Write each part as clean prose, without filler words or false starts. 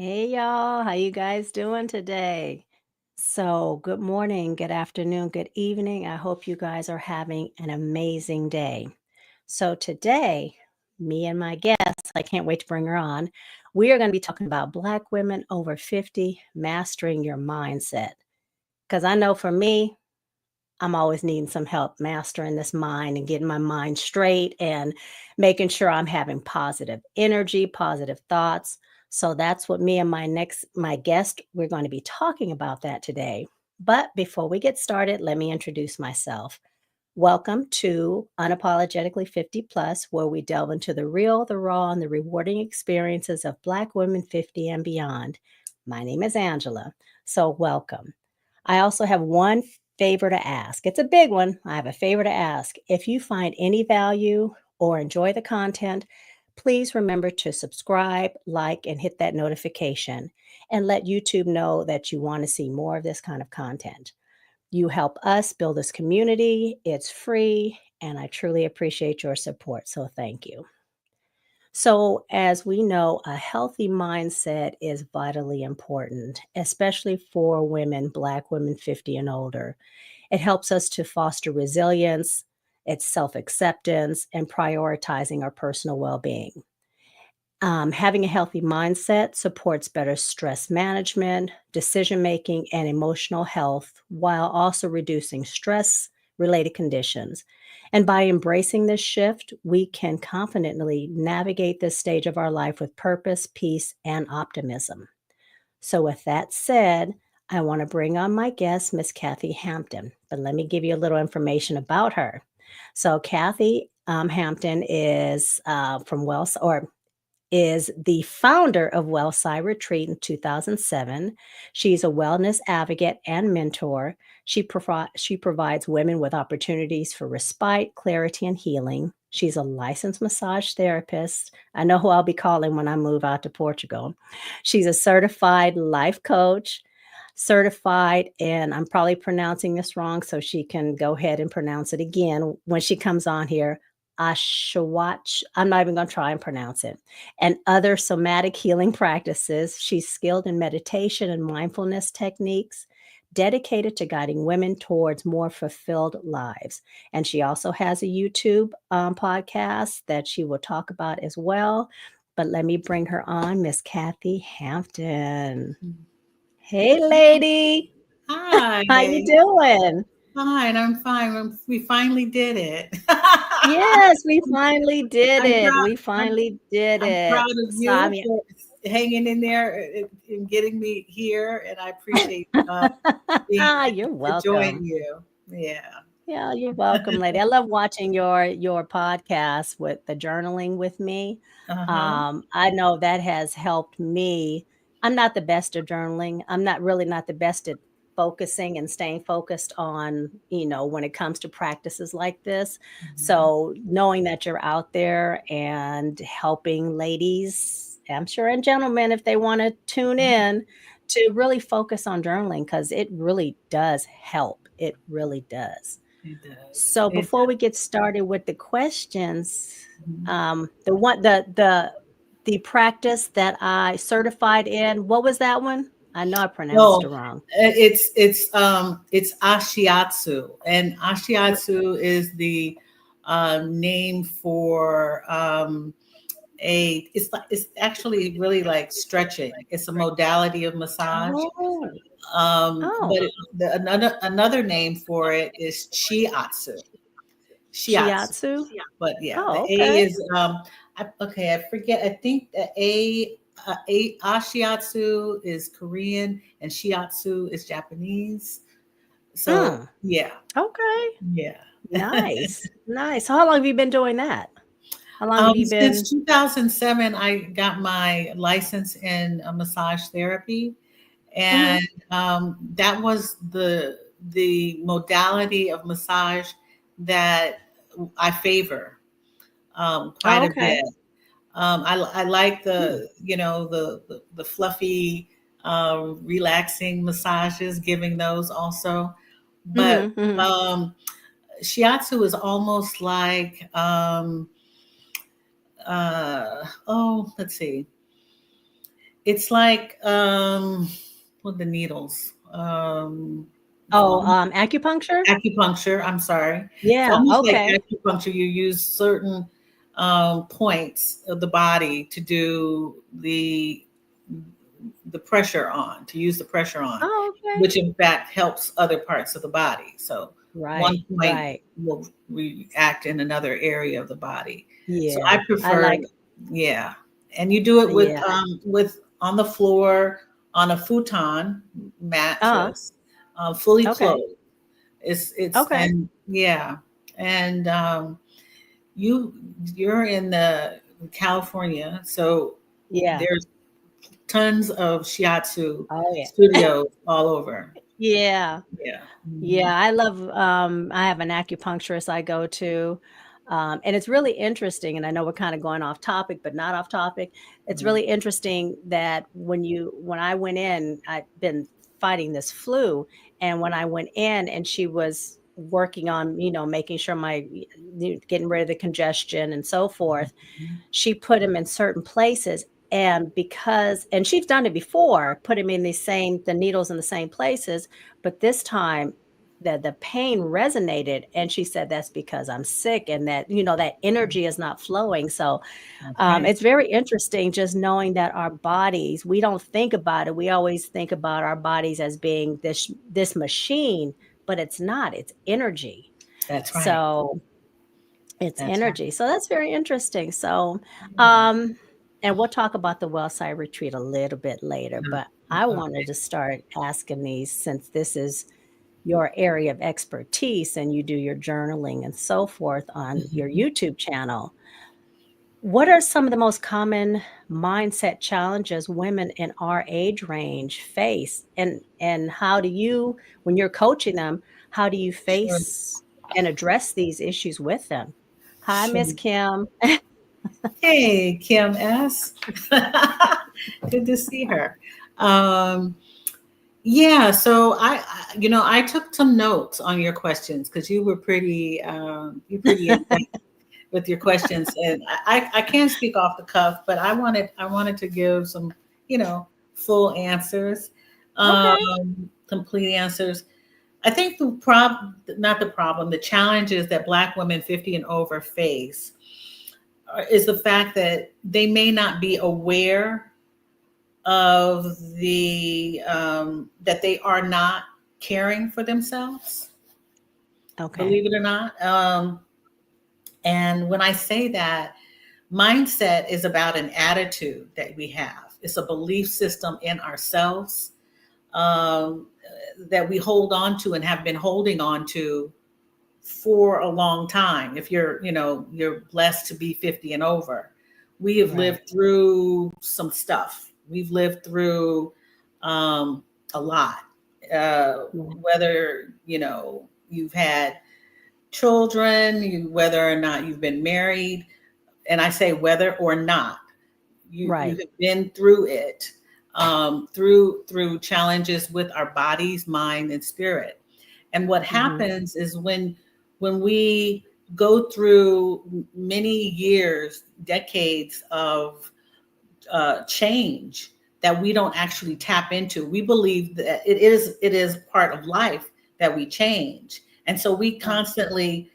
Hey y'all, how you guys doing today? So, good morning, good afternoon, good evening. I hope you guys are having an amazing day. So, today, me and my guest, I can't wait to bring her on. We are going to be talking about Black women over 50 mastering your mindset. Because I know for me, I'm always needing some help mastering this mind and getting my mind straight and making sure I'm having positive energy, positive thoughts. So that's what me and my guest we're going to be talking about that today. But before we get started, let me introduce myself. Welcome to Unapologetically 50 Plus, where we delve into the real, the raw, and the rewarding experiences of Black women 50 and beyond. My name is Angela, so welcome. I also have one favor to ask. It's a big one. I have a favor to ask. If you find any value or enjoy the content, please remember to subscribe, like, and hit that notification and let YouTube know that you want to see more of this kind of content. You help us build this community. It's free, and I truly appreciate your support. So, thank you. So, as we know, a healthy mindset is vitally important, especially for women, Black women 50 and older. It helps us to foster resilience, it's self acceptance, and prioritizing our personal well being. Having a healthy mindset supports better stress management, decision making, and emotional health while also reducing stress related conditions. And by embracing this shift, we can confidently navigate this stage of our life with purpose, peace, and optimism. So, with that said, I want to bring on my guest, Miss Kathy Hampton. But let me give you a little information about her. So, Kathy Hampton is from Wells, or is the founder of Wellside Retreat in 2007. She's a wellness advocate and mentor. She provides women with opportunities for respite, clarity, and healing. She's a licensed massage therapist. I know who I'll be calling when I move out to Portugal. She's a certified life coach, certified, and I'm probably pronouncing this wrong, so she can go ahead and pronounce it again when she comes on here. Ashwach, I'm not even going to try and pronounce it, and other somatic healing practices. She's skilled in meditation and mindfulness techniques, dedicated to guiding women towards more fulfilled lives. And she also has a YouTube podcast that she will talk about as well. But let me bring her on, Miss Kathy Hampton. Hey, lady. Hi, How you doing? fine. I'm fine. We finally did it. Yes, we finally did I'm it. proud. We finally did I'm it. proud of So, I you mean, for hanging in there and getting me here, and I appreciate being you're to join welcome. you. Yeah. Yeah, you're welcome, lady. I love watching your podcast with the journaling with me. Uh-huh. I know that has helped me. I'm not the best at journaling. I'm not the best at focusing and staying focused on, when it comes to practices like this. Mhm. So knowing that you're out there and helping ladies, I'm sure, and gentlemen, if they want to tune in, to really focus on journaling because it really does help. It really does. It does. So It before we does. get started with the questions, Mhm. the one the practice that I certified in, what was that one? I know I pronounced it Well, wrong. it's Ashiatsu, and Ashiatsu is the name for it's actually really like stretching. It's a modality of massage. Oh, But oh, another name for it is shiatsu. Shiatsu. shiatsu. But yeah, the Oh, A okay. is okay. I forget. I think the Ashiatsu is Korean and shiatsu is Japanese. So Mm, yeah, okay. yeah. Nice. Nice. So how long have you been doing that? How long have you Since been? 2007, I got my license in massage therapy, Mhm. and that was the modality of massage that I favor quite Oh, a okay. bit. I like Mm. the fluffy, relaxing massages, giving those also, but Mhm, mhm. um, shiatsu is almost like let's see. It's like with the needles. It's Oh, almost acupuncture? acupuncture. I'm sorry. It's Yeah, almost like okay. acupuncture. You use certain points of the body to do the pressure on, to use the pressure on, Oh, okay. which in fact helps other parts of the body. So one Right, point right. will react in another area of the body. So I Yeah, I prefer, like yeah. And you do it yeah. with on the floor on a futon Uh, mattress, fully okay, clothed. It's okay. and yeah, and you you're in the California, so Yeah. there's tons of shiatsu Oh, yeah. studios all over. Yeah. Yeah. Yeah, I love, I have an acupuncturist I go to, and it's really interesting, and I know we're kinda going off topic, but not off topic. It's Mhm. really interesting that when I went in, I'd been fighting this flu, and when I went in and she was working on, making sure getting rid of the congestion and so forth, Mhm. she put him in certain places, and she's done it before, put him in the needles in the same places, but this time, the pain resonated, and she said, "That's because I'm sick and that energy is not flowing." So, That's right. it's very interesting just knowing that our bodies, we don't think about it, we always think about our bodies as being this machine, but it's not, it's energy. That's right. So it's That's right. energy. So that's very interesting. So, Yeah. um, and we'll talk about the Wellside Retreat a little bit later, but I wanted Okay. to start asking these since this is your area of expertise and you do your journaling and so forth on your Mhm. YouTube channel. What are some of the most common mindset challenges women in our age range face? And how do you, when you're coaching them, how do you Sure. face and address these issues with them? Hi, Sure. Miss Kim. Hey, Kim S. Good to see her. Um, yeah, so I took some notes on your questions because you're pretty in depth with your questions, and I can't speak off the cuff, but I wanted to give some, you know, full answers, Okay. complete answers. I think not the problem, the challenges that Black women 50 and over face is the fact that they may not be aware of the that they are not caring for themselves, Okay. believe it or not. And when I say that, mindset is about an attitude that we have. It's a belief system in ourselves, um, that we hold on to and have been holding on to for a long time. If you're blessed to be 50 and over, we have Right. lived through some stuff. We've lived through um, a lot. Yeah. Whether you've had children, whether or not you've been married, and I say whether or not you Right. have been through it, through challenges with our bodies, mind, and spirit. And what Mhm. happens is when we go through many years, decades of change that we don't actually tap into. We believe that it is part of life that we change, and so we Right. constantly,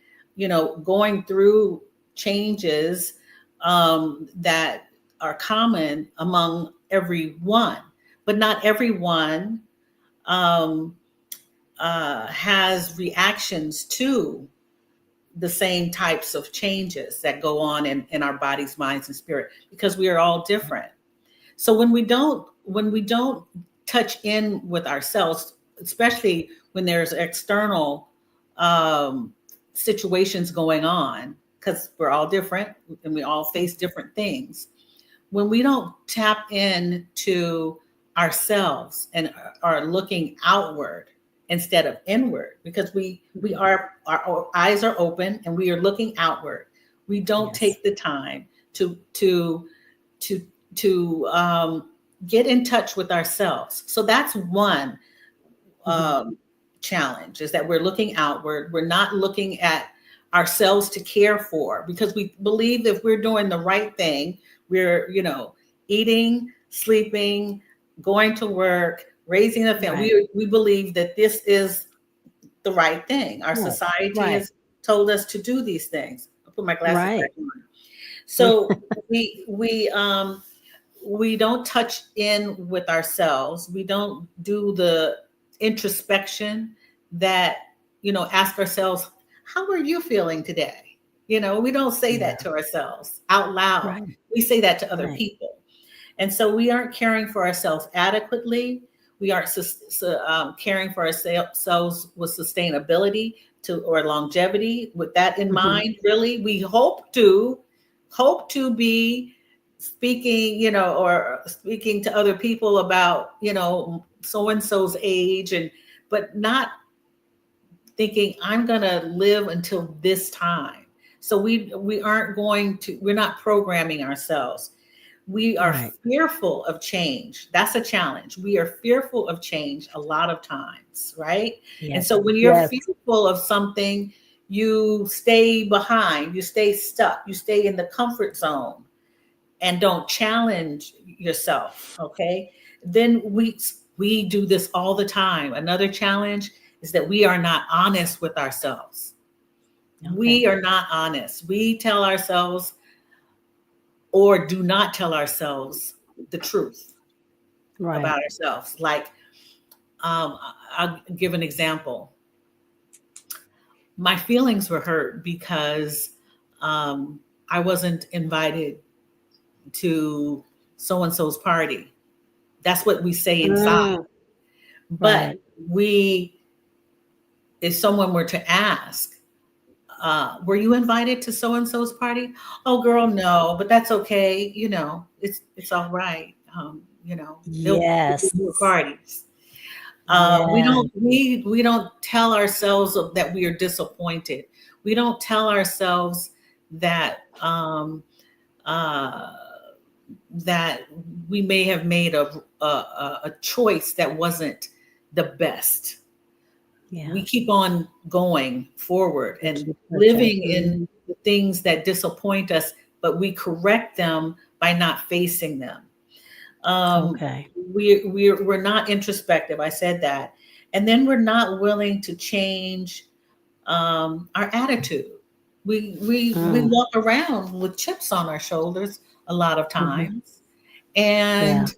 going through changes that are common among everyone, but not everyone um, has reactions to the same types of changes that go on in our bodies, minds, and spirit because we are all different. So when we don't touch in with ourselves, especially when there's external um, situations going on, because we're all different and we all face different things. When we don't tap in to ourselves and are looking outward instead of inward, because we Mhm. are our eyes are open and we are looking outward. We don't Yes. take the time to get in touch with ourselves. So that's one Mhm. um, challenge, is that we're looking outward. We're not looking at ourselves to care for, because we believe if we're doing the right thing, we're eating, sleeping, going to work, raising a family. Right. We believe that this is the right thing. Our Right. society Right. has told us to do these things. I'll put my glasses back Right. on. So we don't touch in with ourselves. We don't do the introspection that, ask ourselves, how are you feeling today? We don't say Yeah. that to ourselves out loud. Right. We say that to other Right. people. And so we aren't caring for ourselves adequately. We aren't caring for ourselves with sustainability or longevity. With that in Hmm. mind, really, we hope to be speaking, or speaking to other people about, so and so's age, but not thinking I'm going to live until this time. So we aren't going to. We're not programming ourselves. We are Right. fearful of change. That's a challenge. We are fearful of change a lot of times, right? And Yes. so when you're Yes. fearful of something, you stay behind, you stay stuck, you stay in the comfort zone and don't challenge yourself, okay? Then we do this all the time. Another challenge is that we are not honest with ourselves. We Okay. are not honest. We tell ourselves or do not tell ourselves the truth Right. about ourselves. Like, I'll give an example. My feelings were hurt because I wasn't invited to so and so's party. That's what we say inside. Mm, But right. we, if someone were to ask, were you invited to so and so's party? Oh, girl, no, but that's okay. It's all right. They'll Yes. do parties. We Yes. don't we don't tell ourselves that we are disappointed. We don't tell ourselves that uh, that we may have made a choice that wasn't the best. We Yeah. keep on going forward We and keep pushing. living in Mhm. the things that disappoint us, but we correct them by not facing them. Um, Okay. we're not introspective. I said that, and then we're not willing to change our attitude. We Mm. walk around with chips on our shoulders a lot of Mhm. times, Yeah. and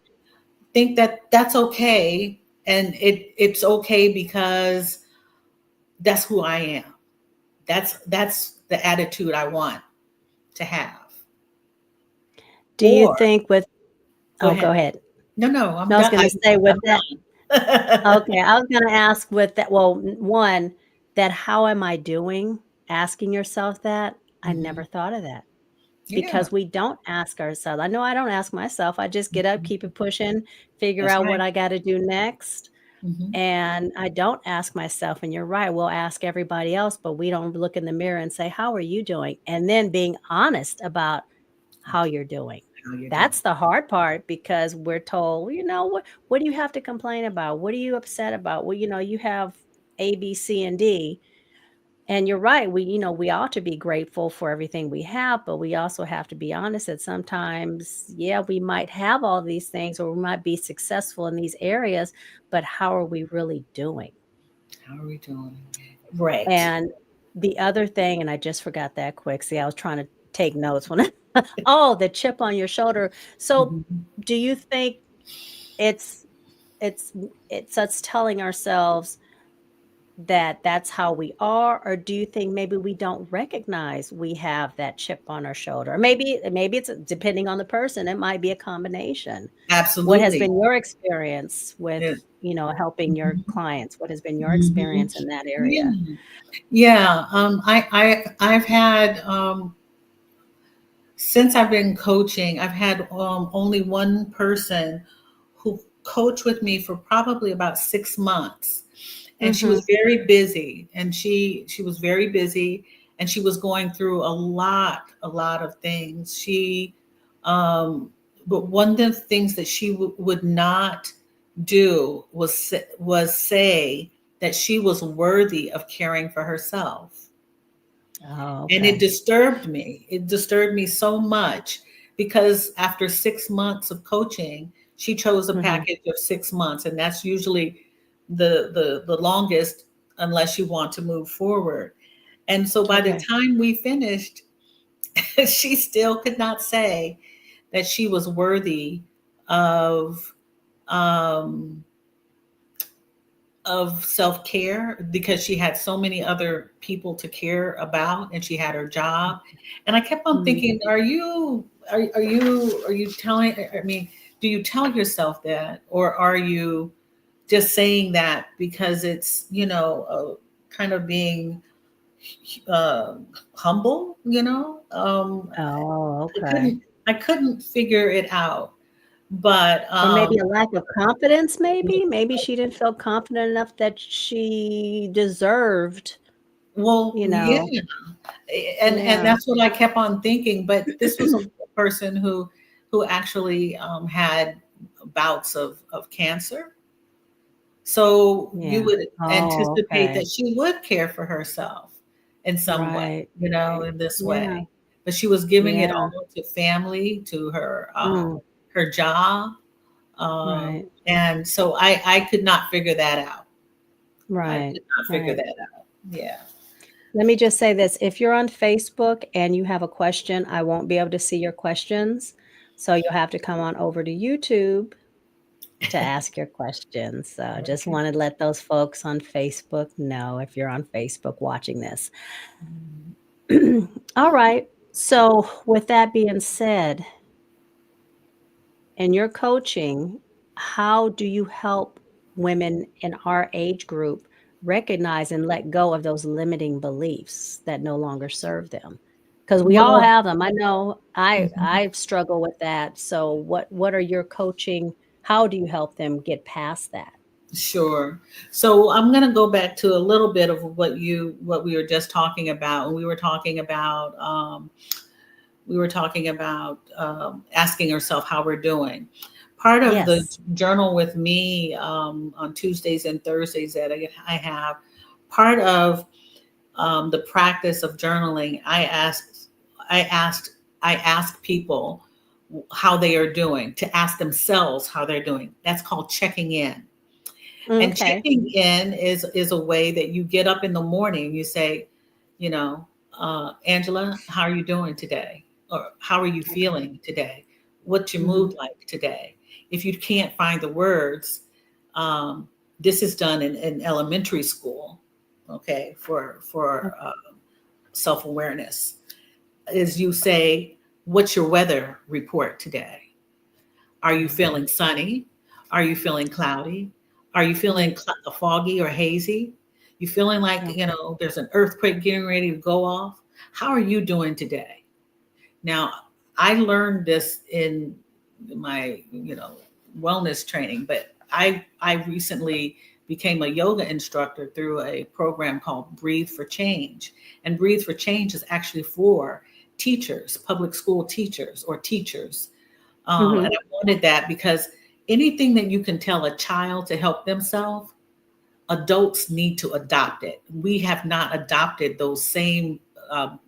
think that that's okay, and it's okay because that's who I am. That's the attitude I want to have. Do you Or think with go oh, ahead. go ahead. No, I'm No, I was done. gonna say with I'm that done. okay, I was gonna ask with that well, one, that how am I doing? Asking yourself that, I never Mhm. thought of that Yeah. because we don't ask ourselves. I know I don't ask myself. I just get up, Mhm. keep it pushing, figure That's out what right. I gotta do next. Mhm. And I don't ask myself, and you're right, we'll ask everybody else, but we don't look in the mirror and say, "How are you doing?" And then being honest about how you're doing. How you're That's doing. the hard part because we're told, what do you have to complain about? What are you upset about? Well, you have A, B, C, and D. And you're right. We ought to be grateful for everything we have, but we also have to be honest that sometimes, yeah, we might have all these things or we might be successful in these areas, but how are we really doing? How are we doing? Right. And the other thing, and I just forgot that quick. See, I was trying to take notes when oh, the chip on your shoulder. So, Mhm. do you think it's it's us telling ourselves that that's how we are, or do you think maybe we don't recognize we have that chip on our shoulder? Or maybe it's depending on the person, it might be a combination. What has Absolutely. been your experience with, Yeah. helping your Mhm. clients? What has been your Mhm. experience in that area? Yeah. Yeah. I've had since I've been coaching, I've had only one person who coached with me for probably about 6 months, and she was Mhm. very busy, and she was very busy, and she was going through a lot of things. Um, but one of the things that she would not do was say that she was worthy of caring for herself, Oh, and it okay. disturbed me. It disturbed me so much because after 6 months of coaching, She chose a Mhm. package of 6 months, and that's usually the longest unless you want to move forward. And so by the Okay. time we finished, she still could not say that she was worthy of um, of self care because she had so many other people to care about, and she had her job. And I kept on Mm. thinking, are you telling? I mean, do you tell yourself that, or are you just saying that because it's kind of being uh, humble? Oh, I okay. couldn't figure it out. But Or maybe a lack of confidence, maybe? Maybe she didn't feel confident enough that she deserved, well, you yeah, know. and Yeah. that's what I kept on thinking. But this was a person who actually had bouts of cancer, so you Yeah. would Oh, anticipate okay. that she would care for herself in some way, Right, right. in this Yeah, way. But she was giving it yeah. all to family, to Mm, her job, right, and so I could not figure that out. I right, could not figure right. that out. Yeah. Let me just say this, if you're on Facebook and you have a question, I won't be able to see your questions, so you'll have to come on over to YouTube to ask your questions. So just Okay. wanted to let those folks on Facebook know if you're on Facebook watching this. All right. So with that being said, in your coaching, how do you help women in our age group recognize and let go of those limiting beliefs that no longer serve them? Because we all Well, have them. I know mhm. I struggle with that. So what are your coaching? How do you help them get past that? Sure. So I'm going to go back to a little bit of what we were just talking about. We were talking about asking ourselves how we're doing. Part of the Yes. journal with me on Tuesdays and Thursdays that I have, part of the practice of journaling, I asked, I ask people how they are doing, to ask themselves how they're doing. That's called checking in. And Okay. checking in is a way that you get up in the morning, you say, Angela, how are you doing today? Or how are you Okay. feeling today? What's your Mhm. mood like today? If you can't find the words, um, this is done in elementary school, okay, for Okay. self awareness. Is you say, what's your weather report today? Are you Okay. feeling sunny? Are you feeling cloudy? Are you feeling Mm. foggy or hazy? You feeling like, Okay. there's an earthquake getting ready to go off? How are you doing today? Now, I learned this in my, wellness training, but I recently became a yoga instructor through a program called Breathe for Change. And Breathe for Change is actually for teachers, public school teachers or teachers, and Mhm. I wanted that because anything that you can tell a child to help themselves, adults need to adopt it. We have not adopted those same um,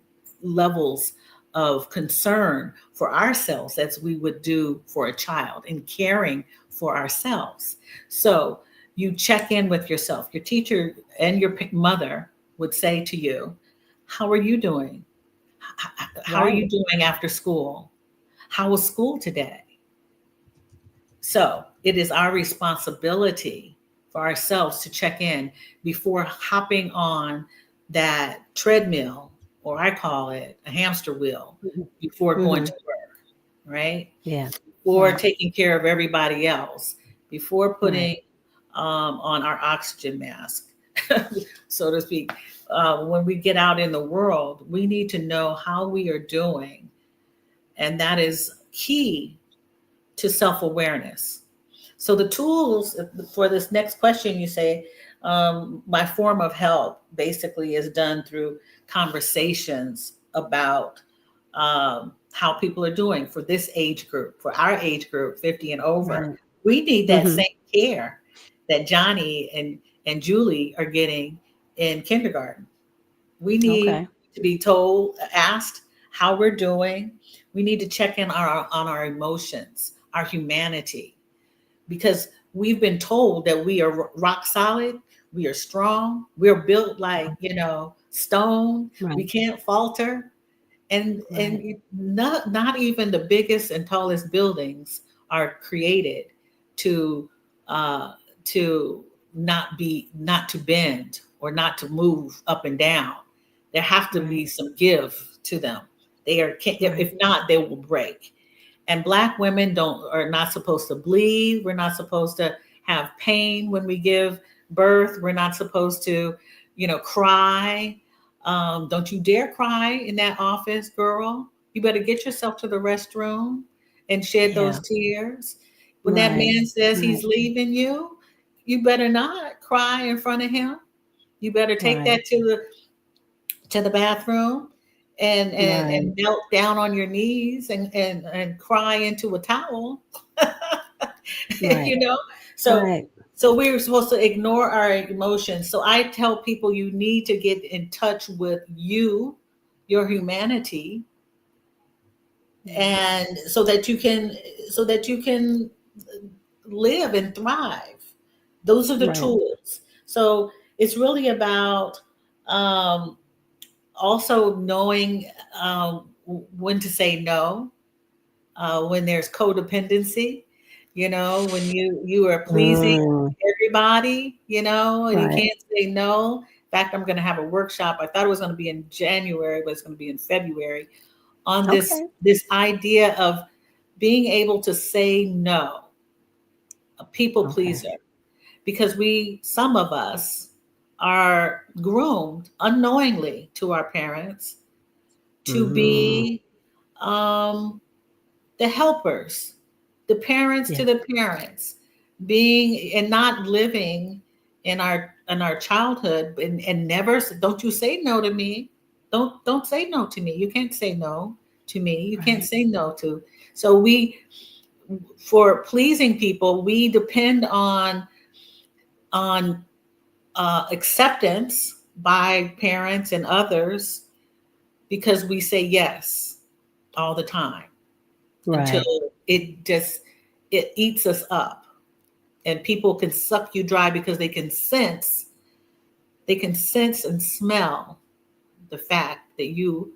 levels of concern for ourselves as we would do for a child in caring for ourselves. So you check in with yourself. Your teacher and your mother would say to you, how are you doing? How are Right. you doing after school? How was school today? So it is our responsibility for ourselves to check in before hopping on that treadmill, or I call it a hamster wheel, Mhm. before going to Mhm. work, right? Yeah. Before Right. taking care of everybody else, before Right. putting on our oxygen mask, so to speak. When we get out in the world, we need to know how we are doing. And that is key to self awareness. So the tools for this next question, you say, my form of help basically is done through conversations about how people are doing for this age group, for our age group, 50 and over. Right. We need that Mhm. same care that Johnny and Julie are getting in kindergarten. We need Okay. to be told, asked how we're doing. We need to check in on our emotions, our humanity. because we've been told that we are rock solid, we are strong, we're built like, stone, we Right. can't falter. Right. Not even the biggest and tallest buildings are created to uh to not to bend or not to move up and down. There have to Right. be some give to them. They are can't, Right. if not, they will break. And Black women don't are not supposed to bleed. We're not supposed to have pain when we give birth. We're not supposed to, cry. Don't you dare cry in that office, girl. You better get yourself to the restroom and shed those Yeah. tears. When that Right. man says Right. he's leaving you, you better not cry in front of him. You better take Right. that to the bathroom and Right. and melt down on your knees and cry into a towel. Right. you know so Right. so we're supposed to ignore our emotions. So I tell people you need to get in touch with your humanity, Yeah. and so that you can live and thrive. Those are the Right. tools. So it's really about um, also knowing when to say no, when there's codependency, when you are pleasing Mm, everybody, and you right. can't say no. In fact, I'm going to have a workshop. I thought it was going to be in January, but it's going to be in February, on this Okay. this idea of being able to say no, a people Okay. pleaser, because some of us are groomed unknowingly to our parents to Mm, be um, the helpers, the parents yeah. to the parents, being and not living in our childhood, and never, don't you say no to me. Don't say no to me. You can't say no to me. You can't Right. say no to. So for pleasing people, we depend on acceptance by parents and others, because we say yes all the time until Right. it eats us up, and people can suck you dry because they can sense and smell the fact that you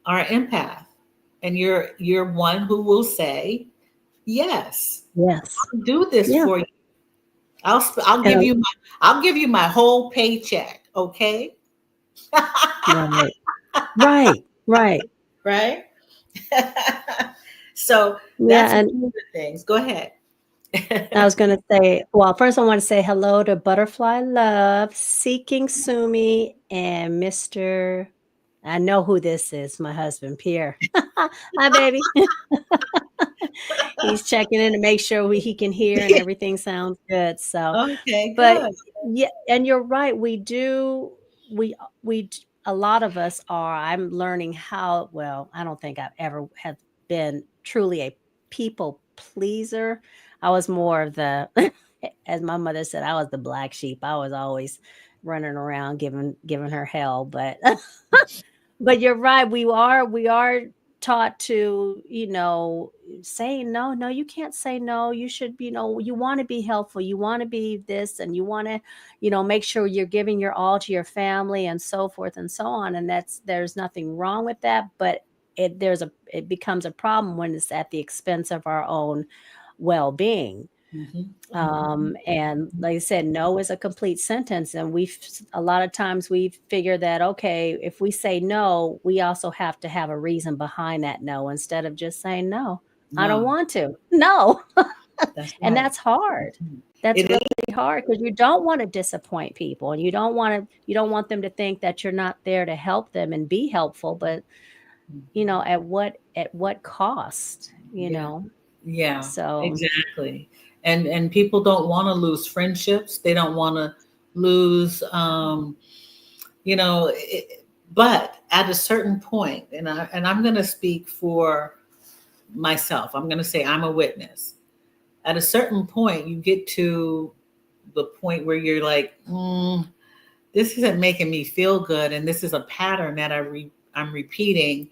are an empath, and you're one who will say yes. Yes. I'll do this Yeah. for you. I'll And give you my whole paycheck, okay? right. Right. Right. Right. So Yeah. that's one And of the things. Go ahead. I was gonna say, well, first I want to say hello to Butterfly Love, Seeking Sumi, and Mr. I know who this is, my husband, Pierre. Hi, baby. He's checking in to make sure he can hear and everything sounds good. So, Okay, but good. yeah, and you're right. We do. A lot of us are. I'm learning how. Well, I don't think I've ever have been truly a people pleaser. I was more of the, as my mother said, I was the black sheep. I was always running around giving her hell. But you're right. We are taught to, say no. No, you can't say no. You should, you want to be helpful. You want to be this and you want to, make sure you're giving your all to your family and so forth and so on. And there's nothing wrong with that, but it becomes a problem when it's at the expense of our own well-being. Mhm. And like I said, no is a complete sentence. And a lot of times we figure that, okay, if we say no, we also have to have a reason behind that no instead of just saying, no, I don't No, want to. No. that's And right. that's hard. Mhm. That's It really is. hard because you don't want to disappoint people and you don't want them to think that you're not there to help them and be helpful, but Mhm. at what cost, Yeah. Yeah, So exactly. And people don't want to lose friendships. They don't want to lose, you know, it, but at a certain point, and I'm going to speak for myself. I'm going to say I'm a witness. At a certain point, you get to the point where you're like, this isn't making me feel good, and this is a pattern that I'm repeating.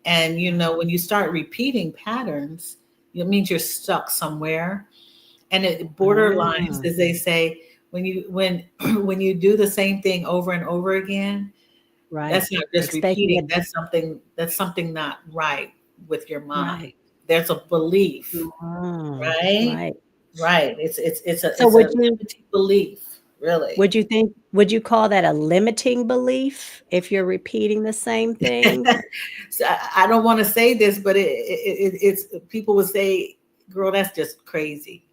And yeah. when you start repeating patterns, it means you're stuck somewhere. And it borderlines, Mm, as they say, when when you do the same thing over and over again, right. that's not just Expecting a repeating. di That's something not right with your mind. right. There's a belief, right? Right. Right. So It's a limiting belief, really. would you call that a limiting belief if you're repeating the same thing? So I don't want to say this, but it's people would say, "Girl, that's just crazy."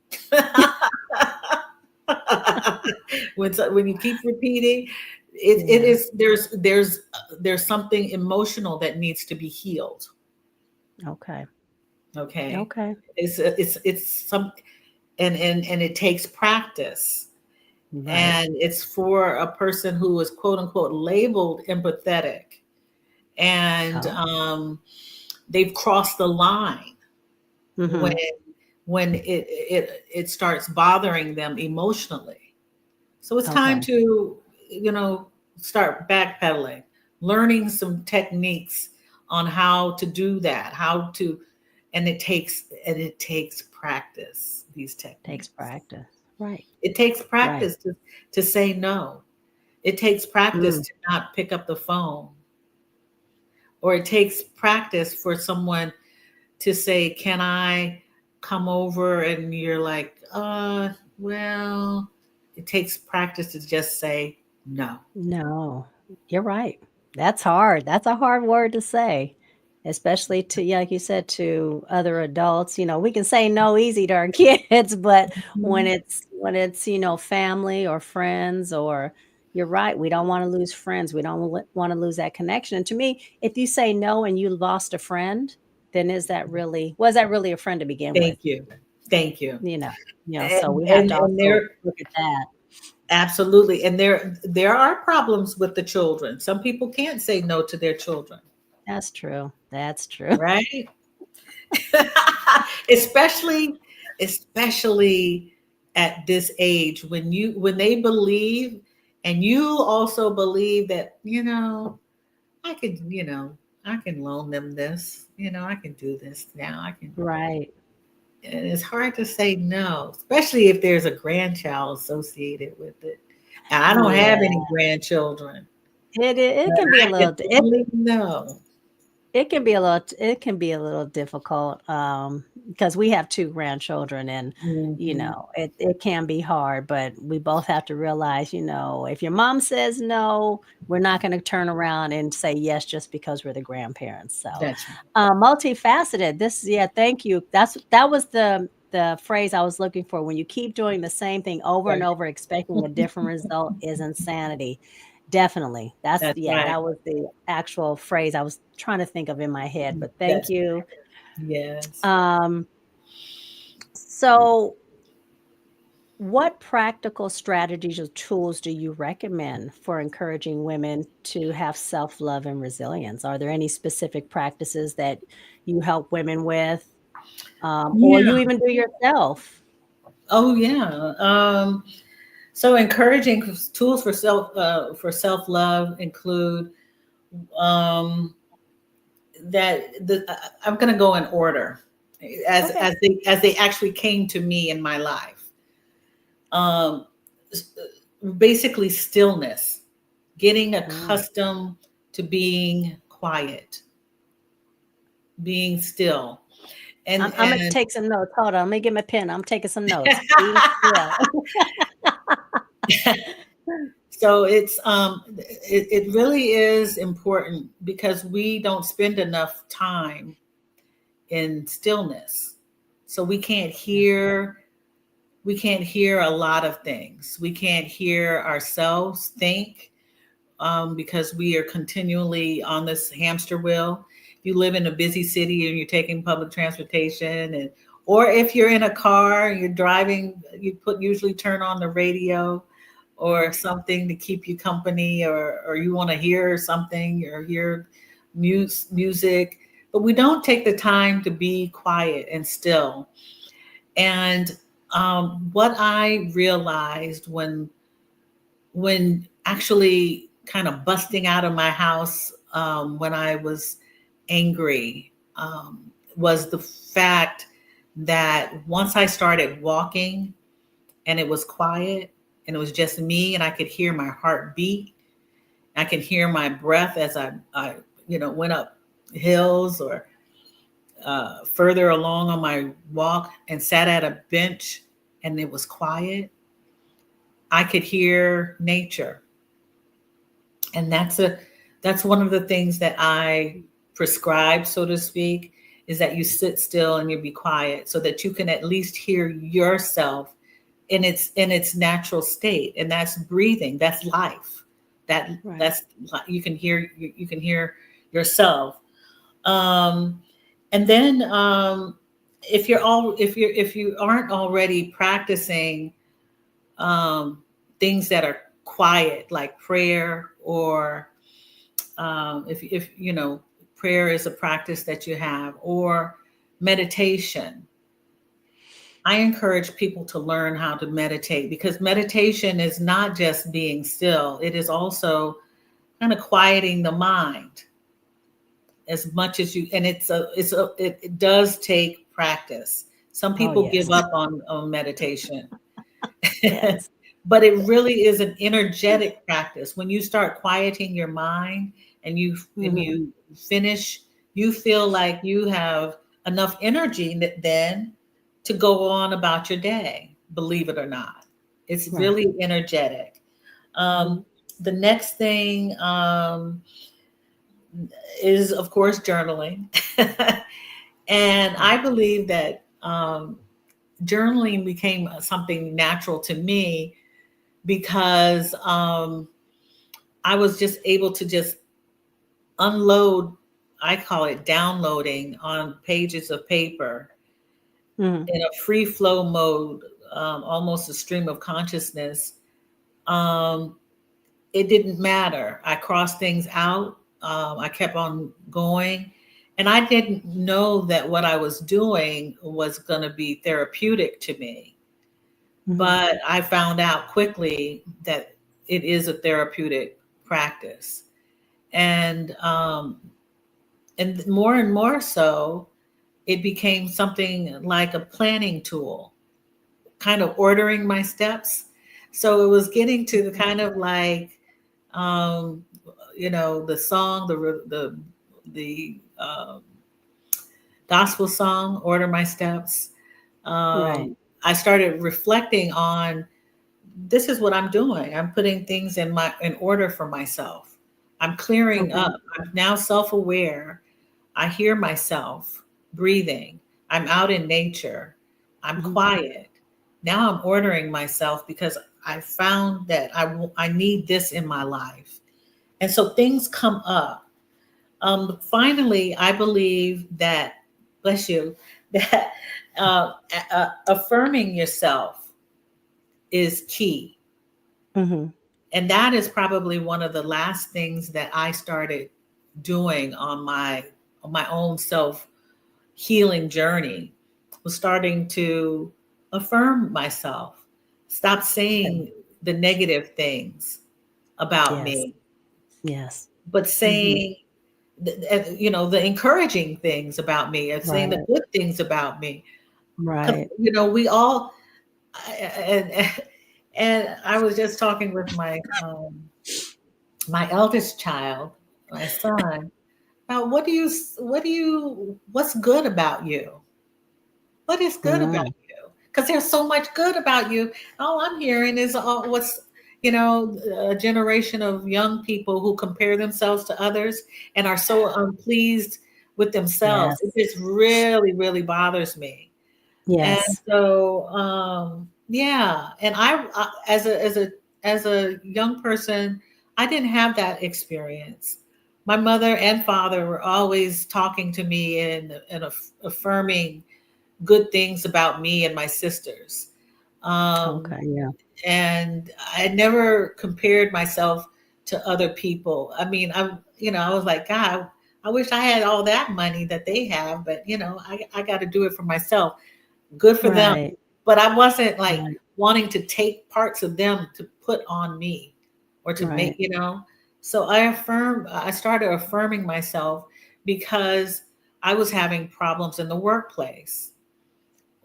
When you keep repeating, it Yeah. is there's something emotional that needs to be healed. Okay. Okay, Okay. it's some and it takes practice, Right. and it's for a person who is quote unquote labeled empathetic, and Oh. they've crossed the line when Mhm. it starts bothering them emotionally. So it's time Okay. to, start backpedaling, learning some techniques on how to do that, how to, and it takes practice, these Takes techniques. practice. Right. It takes Right. practice to say no. It takes practice Mm. to not pick up the phone, or it takes practice for someone to say, "Can I come over?" And you're like, well, it takes practice to just say no. No, you're right. That's hard. That's a hard word to say, especially to, yeah, like you said, to other adults. We can say no easy to our kids, but Mhm. when it's, family or friends, or you're right, we don't want to lose friends. We don't want to lose that connection. And to me, if you say no and you lost a friend, then was that really a friend to begin with? Thank you. Thank you. You know, so And we have and to and also there look at that. absolutely, and there are problems with the children. Some people can't say no to their children, That's true. That's true. right? especially especially at this age, when they believe, and you also believe that, I could, I can loan them this, I can do this now, I can. Right. And it's hard to say no, especially if there's a grandchild associated with it. And I don't have Yeah. any grandchildren, It but can be a I can little only know. it can be a little difficult, because we have 2 grandchildren and, Mhm. it can be hard, but we both have to realize, if your mom says no, we're not gonna turn around and say yes just because we're the grandparents. So, That's right. multifaceted. Yeah, thank you. That was the phrase I was looking for. When you keep doing the same thing over and Right. over, expecting a different result is insanity. Definitely. That's Yeah, right. that was the actual phrase I was trying to think of in my head, but thank That's you. yes. Um, so what practical strategies or tools do you recommend for encouraging women to have self-love and resilience? Are there any specific practices that you help women with, or Yeah. you even do yourself? Oh, yeah. So encouraging tools for self love include, um, I'm going to go in order as Okay. they actually came to me in my life. Um, Basically, stillness, getting Mm. accustomed to being quiet, being still, and I'm Imma and take some notes. Hold on, let me get my pen. I'm taking some notes. Being still. so it really is important because we don't spend enough time in stillness, so Yeah. we can't hear a lot of things. We can't hear ourselves think, because we are continually on this hamster wheel. If you live in a busy city and you're taking public transportation, and or if you're in a car, you're driving, usually turn on the radio or something to keep you company, or you want to hear something or hear music, but we don't take the time to be quiet and still. And what I realized when actually kind of busting out of my house, when I was angry, was the fact that once I started walking and it was quiet and it was just me and I could hear my heart beat, I could hear my breath as I went up hills or further along on my walk and sat at a bench and it was quiet, I could hear nature. And that's one of the things that I prescribe, so to speak, is that you sit still and you be quiet so that you can at least hear yourself in its natural state, and that's breathing, that's life. that Right. that's you can hear yourself. um and then if you aren't already practicing um things that are quiet, like prayer, or if prayer is a practice that you have, or meditation, I encourage people to learn how to meditate, because meditation is not just being still, it is also kind of quieting the mind as much as you, and it does take practice. Some Oh, people give yes. up on meditation. Yes. But it really is an energetic practice. When you start quieting your mind and Mhm. you finish, you feel like you have enough energy then to go on about your day, believe it or not. It's Right. really energetic. Um, Mhm. the next thing is, of course, journaling. And Right. I believe that journaling became something natural to me because I was just able to just unload, I call it downloading on pages of paper Mhm. in a free flow mode, almost a stream of consciousness. Um, it didn't matter. I crossed things out. I kept on going. And I didn't know that what I was doing was going to be therapeutic to me. Mhm. But I found out quickly that it is a therapeutic practice. And more and more so, it became something like a planning tool, kind of ordering my steps. So it was getting to the Mhm. kind of like, um, the song, the gospel song, "Order My Steps." Right. I started reflecting on, this is what I'm doing. I'm putting things in order for myself. I'm clearing Okay. up. I'm now self-aware. I hear myself breathing. I'm out in nature. I'm Mhm. quiet. Now I'm ordering myself because I found that I need this in my life. And so things come up. Finally, I believe that, bless you, that affirming yourself is key. Mhm. And that is probably one of the last things that I started doing on my own self healing journey, was starting to affirm myself, stop Good. saying the negative things about Yes. me, Yes. but Mhm. saying the encouraging things about me, and saying the Right. good things about me. Because Right. we all, and and I was just talking with my eldest child, my son. Now, what's good about you? What is good about Mm. you? Because there's so much good about you. All I'm hearing is a generation of young people who compare themselves to others and are so unpleased with themselves. It Yes. just really, really bothers me. And Yes. so, yeah. And as a young person, I didn't have that experience. My mother and father were always talking to me and affirming good things about me and my sisters. Um, Okay. Yeah. and I never compared myself to other people. I mean, I was like, God, I wish I had all that money that they have, but I got to do it for myself. Good for them. Right. But I wasn't like Right. wanting to take parts of them to put on me or to Right. make. So I started affirming myself because I was having problems in the workplace.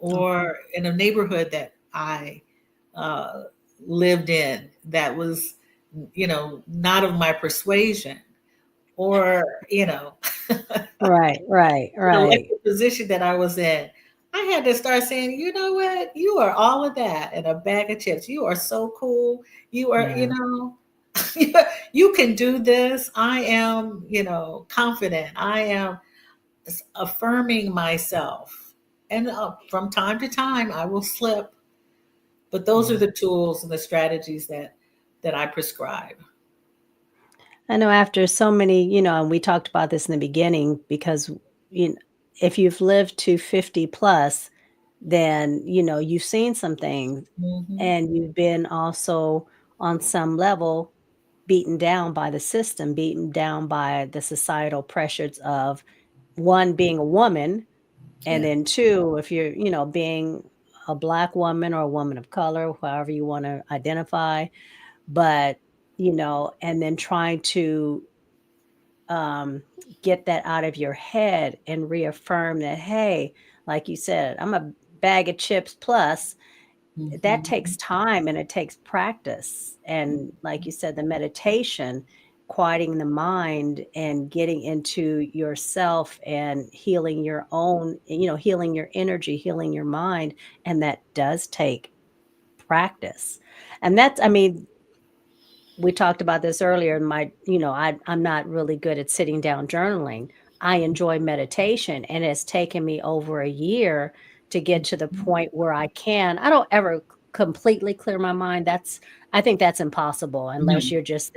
Okay. or in a neighborhood that I uh, lived in that was, not of my persuasion, or, Right, right, the right. elected position that I was in. I had to start saying, you know what? You are all of that and a bag of chips. You are so cool. You are, Yeah. you can do this. I am, confident. I am affirming myself. And from time to time, I will slip. But those are Yeah. the tools and the strategies that I prescribe. I know after so many, and we talked about this in the beginning because, you know, if you've lived to 50 plus, then, you've seen some things Hmm. and you've been also on some level beaten down by the system, beaten down by the societal pressures of one, being a woman, and Yeah, then two, if you're, being a black woman or a woman of color, however you want to identify, but, and then trying to um, get that out of your head and reaffirm that, hey, like you said, I'm a bag of chips plus. That takes hmm, time and it takes practice. And like you said, the meditation, quieting the mind and getting into yourself and healing your own, healing your energy, healing your mind. And that does take practice. And that's, I mean, we talked about this earlier. I'm not really good at sitting down journaling. I enjoy meditation, and it's taken me over a year to get to the point where I can. I don't ever completely clear my mind. I think that's impossible no, unless you're just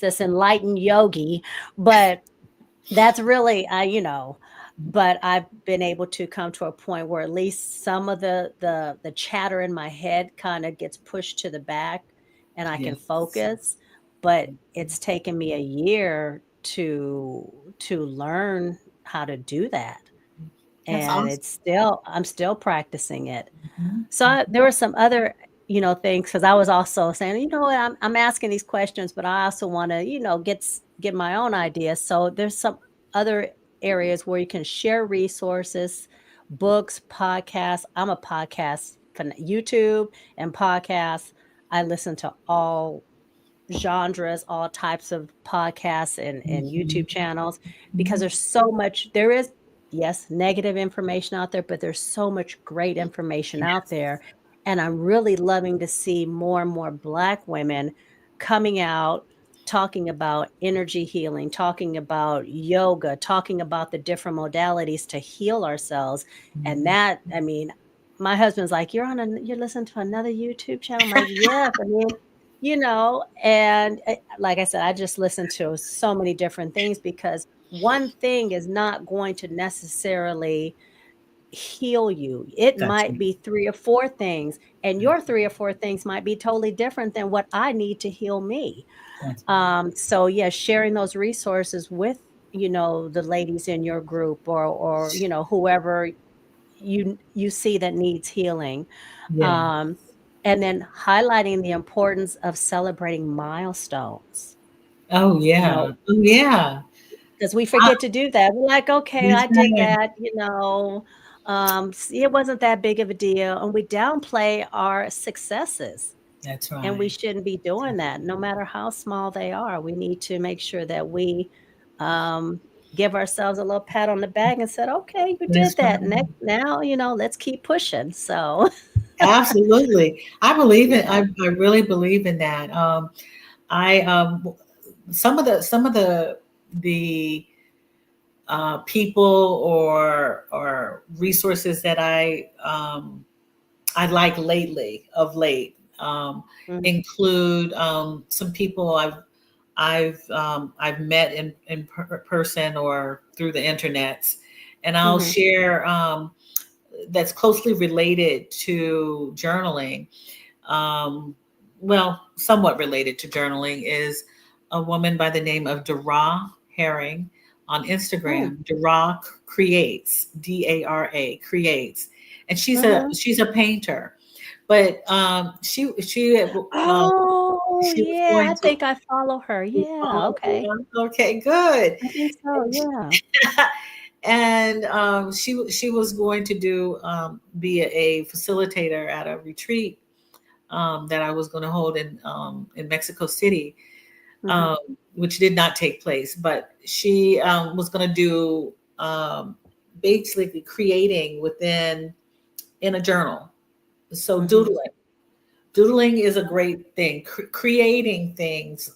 this enlightened yogi. But that's really but I've been able to come to a point where at least some of the chatter in my head kinda gets pushed to the back and I can yes, focus, but it's taken me a year to learn how to do that, that's and awesome. I'm still practicing it. Mhm, So, there were some other, things because I was also saying, "You know what, I'm asking these questions, but I also wanna, get my own ideas." So, there's some other areas where you can share resources, books, podcasts. I'm a podcast YouTube and podcasts. I listen to all genres, all types of podcasts and mhm, YouTube channels because mhm. there is, yes, negative information out there, but there's so much great information out Yes, there. And I'm really loving to see more and more Black women coming out, talking about energy healing, talking about yoga, talking about the different modalities to heal ourselves. And mhm. that, I mean, my husband's like, you're listening to another YouTube channel. I'm like, yes. I mean, and, like I said, I just listen to so many different things because one thing is not going to necessarily heal you. It That's might right. be 3 or 4 things, and your 3 or 4 things might be totally different than what I need to heal me. That's right. So, yeah, sharing those resources with, the ladies in your group or, whoever you see that needs healing. Yeah. Um, and then highlighting the importance of celebrating milestones, Oh, you yeah. know, Oh, yeah. because we forget to do that. We're like, "Okay, That's I did right. that," it wasn't that big of a deal, and we downplay our successes, That's and we right. shouldn't be doing that no matter how small they are. We need to make sure that we, um, give ourselves a little pat on the back and said, "Okay, you That's did that. right. Next now, let's keep pushing." So, Absolutely. I believe it. yeah. I really believe in that. I some of the people or resources that I like lately of late Mhm, include some people I've met in person or through the internet, and I'll mhm, share that's closely related to journaling. Um, well, somewhat related to journaling is a woman by the name of Dara Herring on mm, Instagram. Dara creates, Dara creates, and mhm. she's a painter. But Oh, she was yeah, I going to. think I follow her. Yeah, Oh, okay. yeah, okay, good. I think so, yeah. And she was going to do be a facilitator at a retreat that I was going to hold in Mexico City, Mhm. um, which did not take place. But she was going to do basically creating within in a journal. So Mhm. doodling is a great thing. Creating things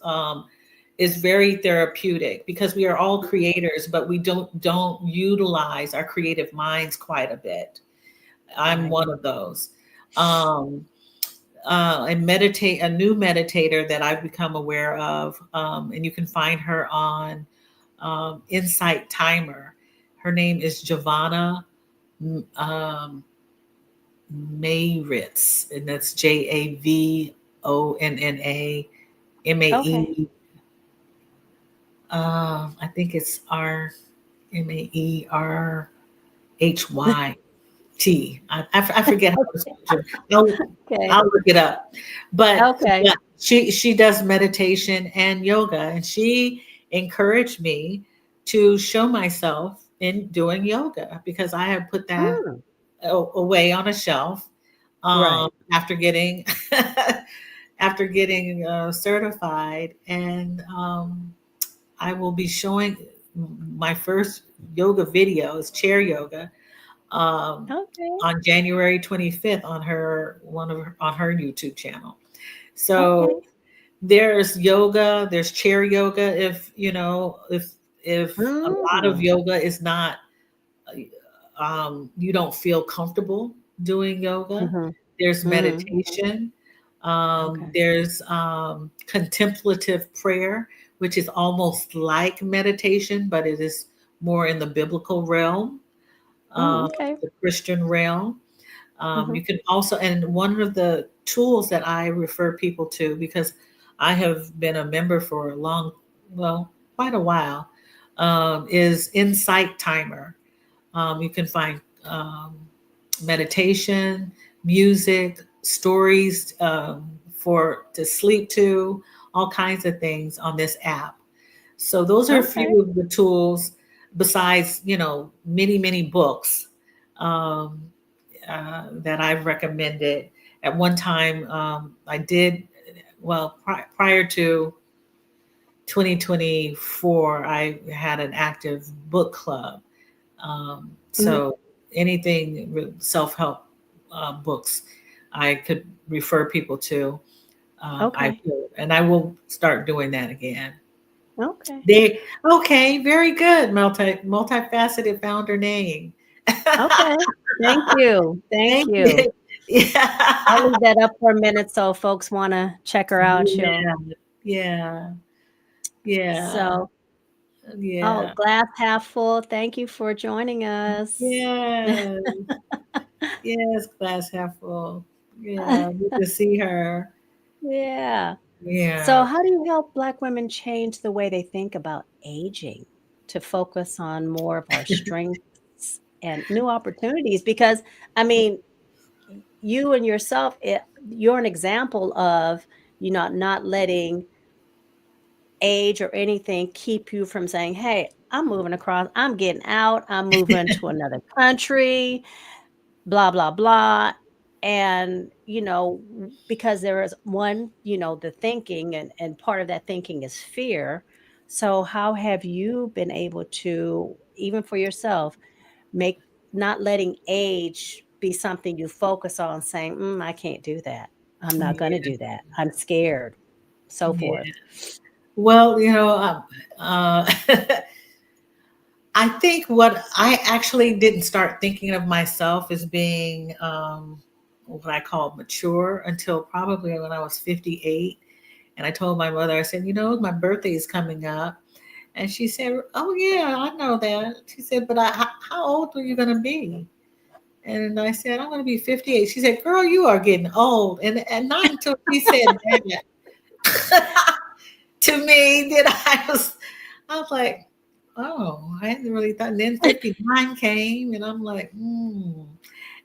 is very therapeutic because we are all creators, but we don't utilize our creative minds quite a bit. I'm Right. one of those. Um, and meditate a new meditator that I've become aware of, and you can find her on Insight Timer. Her name is Giovanna um, Mayritz, and that's Okay. JAVONNA I think it's RMAERHYT. I forget how to spell it. Okay. I'll look it up. But Okay. yeah, she does meditation and yoga, and she encouraged me to show myself in doing yoga because I have put that Mm. away on a shelf Right. after getting after getting certified, and I will be showing my first yoga video is chair yoga um, Okay. on January 25th on on her YouTube channel. So Okay. there's yoga, there's chair yoga. If if a lot of Mm. yoga is not you don't feel comfortable doing yoga, Mhm. there's Mhm. meditation. Okay. There's contemplative prayer, which is almost like meditation, but it is more in the biblical realm, Okay. the Christian realm. Mhm. You can also, and one of the tools that I refer people to, because I have been a member for a well, quite a while, is Insight Timer. You can find meditation, music, stories for to sleep to, all kinds of things on this app. So those are a Okay. few of the tools besides, many books um, that I've recommended. At one time, I did, well, prior to 2024, I had an active book club. Mhm. So anything self-help books I could refer people to, I Okay. could, and I will start doing that again. Okay. They okay, very good. Multifaceted founder name. Okay. Thank you. Thank Thank you. you. I'll Yeah. leave that up for a minute so folks wanna check her out. She'll Yeah. Yeah. Yeah. so oh, Yeah. glass half full. Thank you for joining us. Yes. Yes, glass half full. Yeah. Good to see her. Yeah. So Yeah. how do you help Black women change the way they think about aging to focus on more of our strengths and new opportunities? Because, I mean, you and yourself, you're an example of, not letting age or anything keep you from saying, "Hey, I'm moving across, I'm getting out, I'm moving to another country, blah, blah, blah." And, because there is one, the thinking and part of that thinking is fear. So how have you been able to, even for yourself, make not letting age be something you focus on saying, I can't do that. I'm not going to Yeah. do that. I'm scared, so Yeah. forth. Well, I think what I actually didn't start thinking of myself as being what I call mature until probably when I was 58. And I told my mother, I said, my birthday is coming up. And she said, "Oh, yeah, I know that." She said, "But how old are you going to be?" And I said, "I'm going to be 58." She said, "Girl, you are getting old." And not until she said that to me did I was like, oh, I hadn't really thought. And then 59 came, and I'm like, hmm.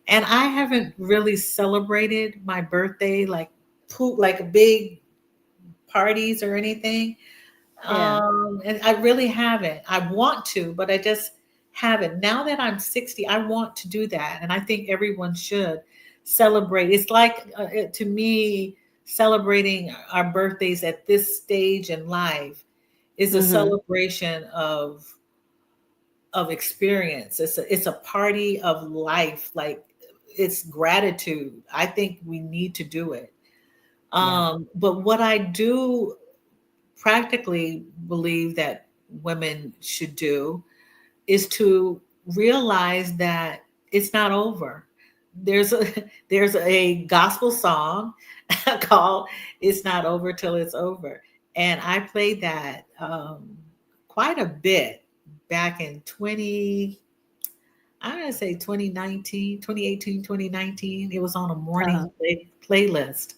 And I haven't really celebrated my birthday like big parties or anything. Yeah. And I really haven't. I want to, but I just have it. Now that I'm 60, I want to do that. And I think everyone should celebrate. It's like, to me, celebrating our birthdays at this stage in life is a Mhm. celebration of experience. It's a party of life. Like, it's gratitude. I think we need to do it. Yeah. But what I do practically believe that women should do is to realize that it's not over. There's a there's a gospel song called "It's Not Over Till It's Over," and I played that quite a bit back in 20. I'm gonna say 2019, 2018, 2019. It was on a Uh-huh. morning playlist,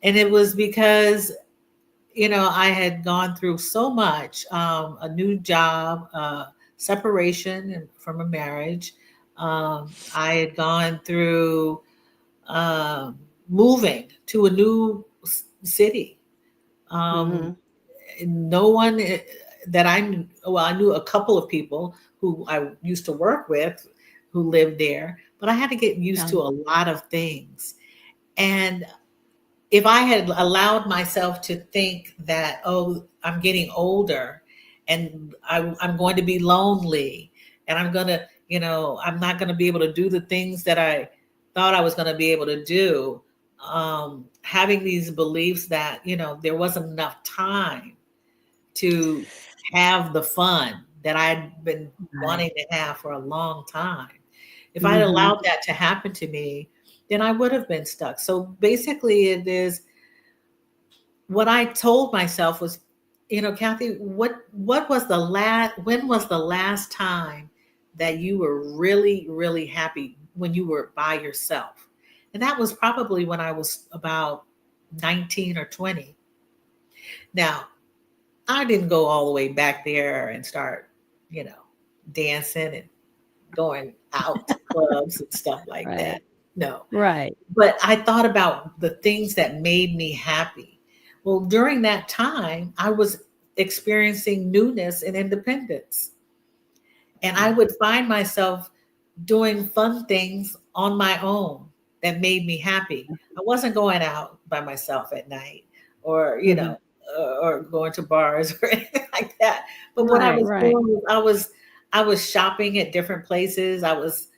and it was because I had gone through so much, a new job, separation from a marriage. I had gone through um, moving to a new city. Um, Mhm. no one that I knew, well, I knew a couple of people who I used to work with who lived there, but I had to get used to Um, a lot of things. And if I had allowed myself to think that, oh, I'm getting older and I'm going to be lonely and I'm going to, I'm not going to be able to do the things that I thought I was going to be able to do, having these beliefs that, there wasn't enough time to have the fun that I'd been right. wanting to have for a long time. If I'd Mhm. allowed that to happen to me, then I would have been stuck. So basically, it is what I told myself was, Kathy, what was the last when was the last time that you were really, really happy when you were by yourself? And that was probably when I was about 19 or 20. Now, I didn't go all the way back there and start, you know, dancing and going out to clubs and stuff like Right. that. No. Right. But I thought about the things that made me happy. Well, during that time, I was experiencing newness and independence. And I Yeah. would find myself doing fun things on my own that made me happy. I wasn't going out by myself at night or, Mhm. or going to bars or anything like that. But what I Right, was right. doing was I was shopping at different places. I was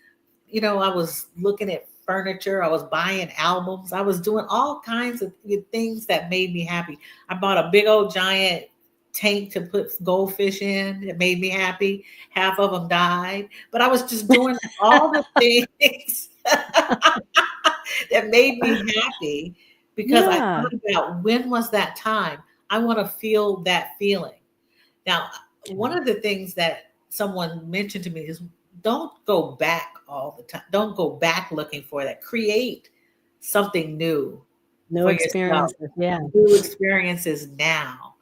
looking at furniture. I was buying albums. I was doing all kinds of things that made me happy. I bought a big old giant tank to put goldfish in. It made me happy. Half of them died, but I was just doing all the things that made me happy because I Yeah. thought about when was that time. I want to feel that feeling. Now, one Yeah. of the things that someone mentioned to me is don't go back all the time. Don't go back looking for that. Create something new New for yourself. experiences. Yeah. New experiences now.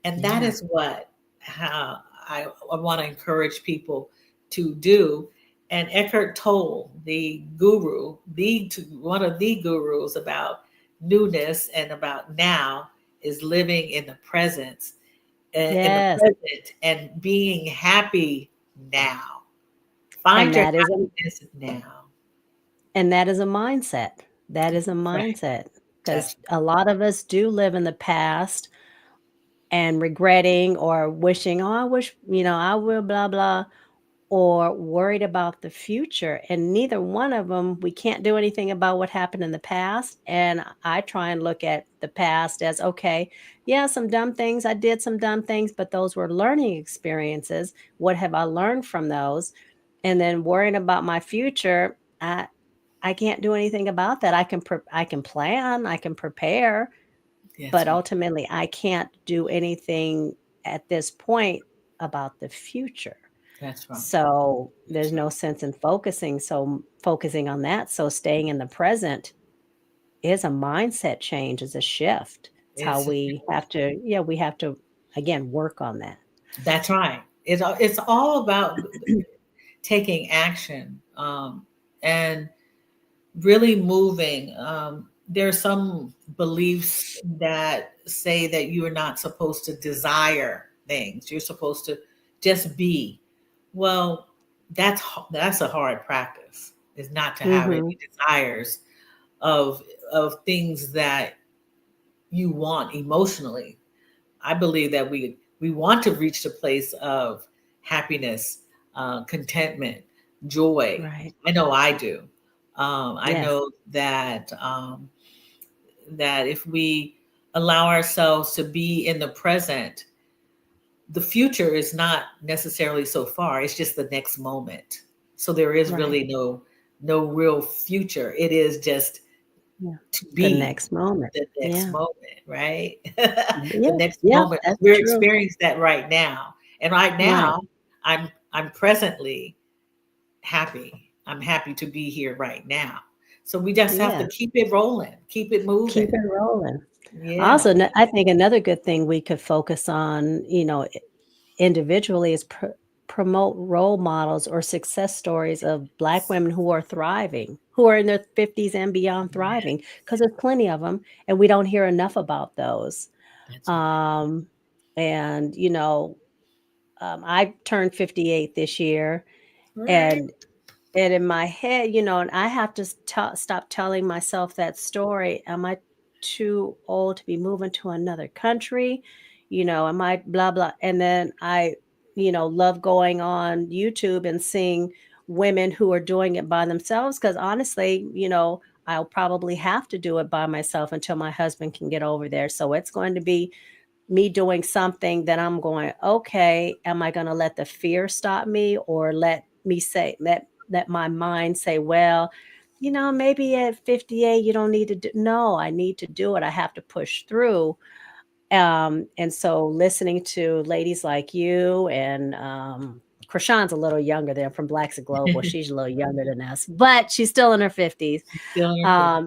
And that Yeah. is what I want to encourage people to do. And Eckhart Tolle, the guru, one of the gurus about newness and about now, is living in the Yes. present and being happy now. Find And your that is a happiness now. and that is a mindset. That is a Right. mindset because That's a lot of us do live in the past and regretting or wishing, "Oh, I wish, I will blah blah," or worried about the future, and neither one of them. We can't do anything about what happened in the past, and I try and look at the past as, "Okay, yeah, some dumb things, I did some dumb things, but those were learning experiences. What have I learned from those?" And then worrying about my future, I can't do anything about that. I can plan, I can prepare, that's but right. ultimately, I can't do anything at this point about the future. That's right. So, That's there's right. no sense in focusing on that, so staying in the present is a mindset change, is a shift. It's how It's we have to yeah, we have to, again, work on that. that's right. It's all about taking action, and really moving. There are some beliefs that say that you are not supposed to desire things. You're supposed to just be. Well, that's a hard practice, is not to have any Mhm. desires of things that you want emotionally. I believe that we want to reach the place of happiness, contentment, joy. Right. I know I do. I Yes. know that that if we allow ourselves to be in the present, the future is not necessarily so far. It's just the next moment. So there is Right. really no real future. It is just Yeah. to The be next moment. the next Yeah. moment, right? The Yeah. next Yeah, moment. that's We're true. experiencing that right now. And right Right. now, I'm presently happy. I'm happy to be here right now. So we just have to Yeah. keep it rolling, keep it Keep moving. it rolling. Yeah. Also, I think another good thing we could focus on, individually is promote role models or success stories of Black women who are thriving, who are in their 50s and beyond Yeah, thriving, because there's plenty of them, and we don't hear enough about those. that's right. Um, and, I turned 58 this year, Right. and and in my head, and I have to stop telling myself that story. Am I too old to be moving to another country? Am I blah blah? And then I, love going on YouTube and seeing women who are doing it by themselves. Because honestly, I'll probably have to do it by myself until my husband can get over there. So it's going to be me doing something that I'm going, okay, am I going to let the fear stop me, or let my mind say, well, maybe at 58 you don't need to do. No, I need to do it. I have to push through. And so listening to ladies like you and Krishan's a little younger than from Blacks and Global. She's a little younger than us, but she's still in her 50s. She's still in her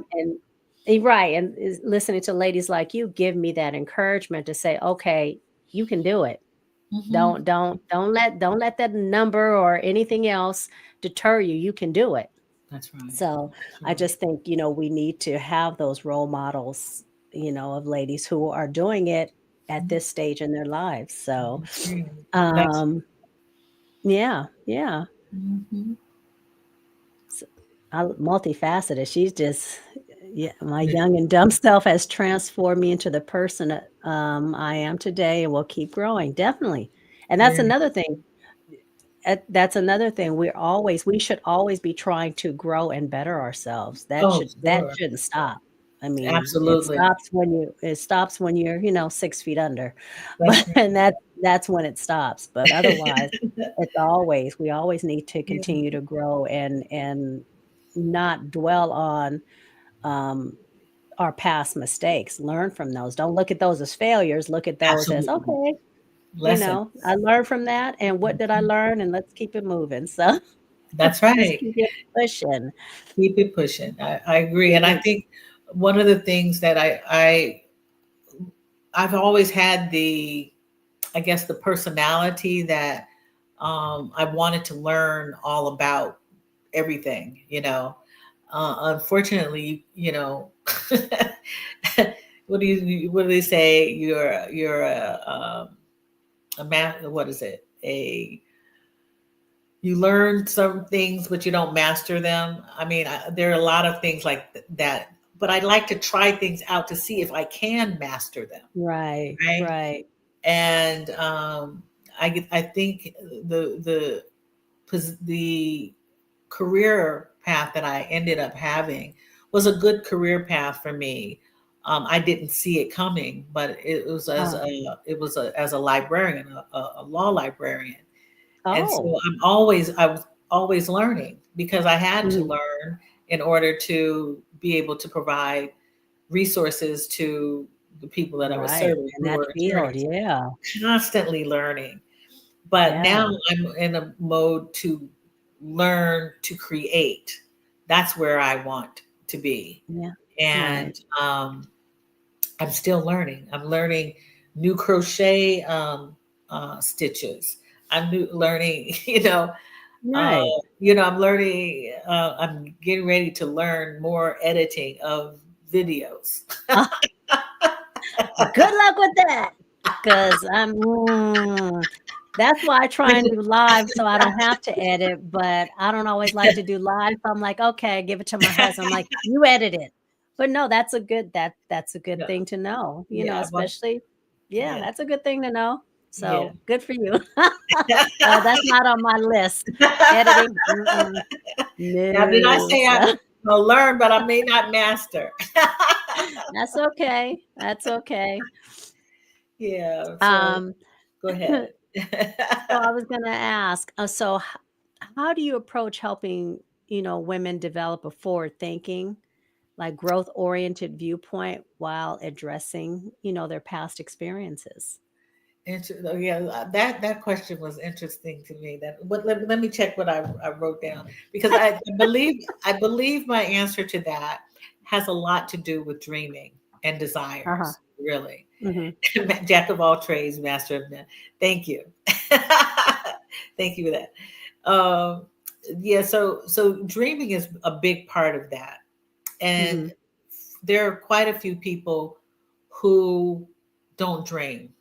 50s. Right, and listening to ladies like you give me that encouragement to say, "Okay, you can do it. Hmm. Don't let that number or anything else deter you. You can do it." That's right. So, That's I right. just think, we need to have those role models, of ladies who are doing it at Mhm. this stage in their lives. So, I agree. That's um, yeah, yeah. mhm. S multifaceted. She's just yeah, my young and dumb self has transformed me into the person that, I am today and will keep growing, definitely. And that's Very. another thing. That's another thing. We should always be trying to grow and better ourselves. That Oh, should that sure. shouldn't stop. I mean, Absolutely. it stops when you're, 6 feet under. That's But right. and that's when it stops. But otherwise, we always need to Yeah, continue to grow and not dwell on, um, our past mistakes. Learn from those. Don't look at those as failures. Look at those as, absolutely. "Okay, Lessons. I learned from that, and what did I Mhm. learn? And let's keep it moving." So, That's just right. keep it pushing. Keep it pushing. I agree. And I Yeah. think one of the things that I've always had I guess the personality that I wanted to learn all about everything, you know. Unfortunately, what do they say? You're a man. What is it? You learn some things, but you don't master them. I mean, there are a lot of things like that, but I like to try things out to see if I can master them, Right, right? right. And I think the career path that I ended up having was a good career path for me. I didn't see it coming, but Oh. as a librarian, a law librarian, and so Oh. I was always learning because I had to Mhm. learn in order to be able to provide resources to the people that I was Right, serving in who that were field, attorneys, yeah, constantly learning. But yeah, now I'm in a mode to learn to create. That's where I want to be. yeah, And right, I'm still learning. I'm learning new crochet stitches. Learning, uh, right. I'm learning, I'm getting ready to learn more editing of videos. Good luck with that, 'cause That's why I try Which and is do live so I don't have to edit, but I don't always like to do live, so I'm like, "Okay," give it to my husband, I'm like, "You edit it." But no, that's a good yeah, thing to know, yeah, well, especially yeah, yeah, that's a good thing to know. yeah. So, good for you. That's not on my list. Editing, mm-mm, Now, did I no, say I so will learn, but I may not master? that's okay, that's okay. Yeah, so Um, go so ahead. I was gonna ask, so how do you approach helping, women develop a forward thinking, like growth-oriented viewpoint while addressing, their past experiences? Oh, yeah, that question was interesting to me. Let me check what I wrote down because I believe my answer to that has a lot to do with dreaming and Uh-huh. desires, really. Mhm. Jack of all trades, master of none. Thank you. Thank you for that. Um, yeah, so dreaming is a big part of that. And Mhm. there are quite a few people who don't dream.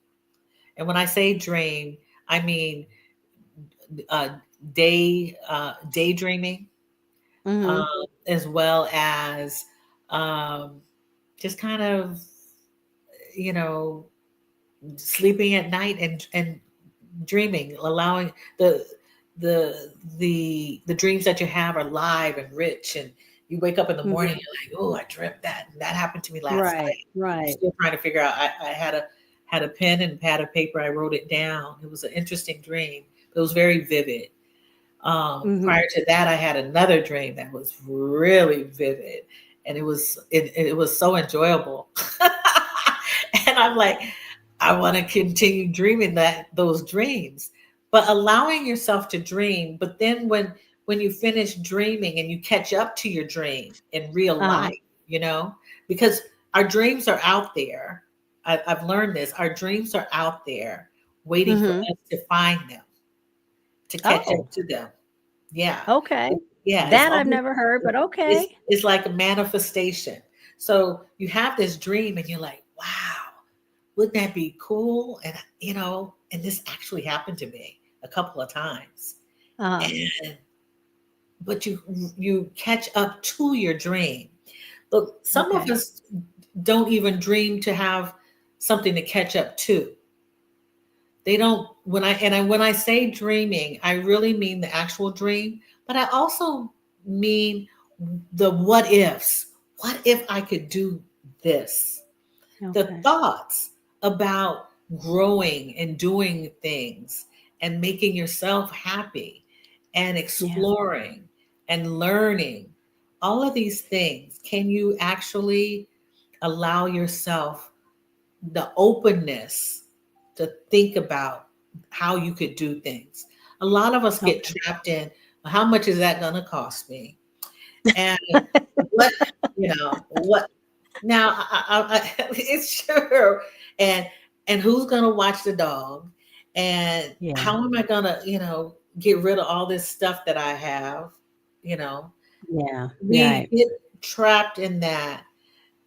And when I say dream, I mean uh, daydreaming, Mhm. as well as um, just kind of, you know, sleeping at night and dreaming, allowing the dreams that you have are live and rich, and you wake up in the morning, Mhm. you're like, oh, I dreamt that, and that happened to me last Right, night. I'm right. still trying to figure out. I had a pen and pad of paper. I wrote it down. It was an interesting dream. It was very vivid. Prior Mhm. to that, I had another dream that was really vivid, and it was so enjoyable. And I'm like, I want to continue dreaming those dreams, but allowing yourself to dream. But then when you finish dreaming and you catch up to your dream in real Uh-huh. life, because our dreams are out there. I've learned this. Our dreams are out there, waiting for Mhm. us to find them, to catch Oh, up to them. Yeah. okay. Yeah, it's That I've almost never heard, but it's okay. it's like a manifestation. So you have this dream and you're like, wow, wouldn't that be cool? And this actually happened to me a couple of times. Uh-huh. And but you catch up to your dream. Look, some of Okay. us don't even dream to have something to catch up to. They don't when I say dreaming, I really mean the actual dream, but I also mean the what ifs. What if I could do this? The Okay. thoughts about growing and doing things and making yourself happy and Yeah. exploring and learning, all of these things, can you actually allow yourself the openness to think about how you could do things? A lot of us get Okay. trapped in, "Well, how much is that going to cost me? And what, what now, it's true. And who's gonna watch the dog? And Yeah. how am I gonna, get rid of all this stuff that I have? You know, Yeah. we Right. get trapped in that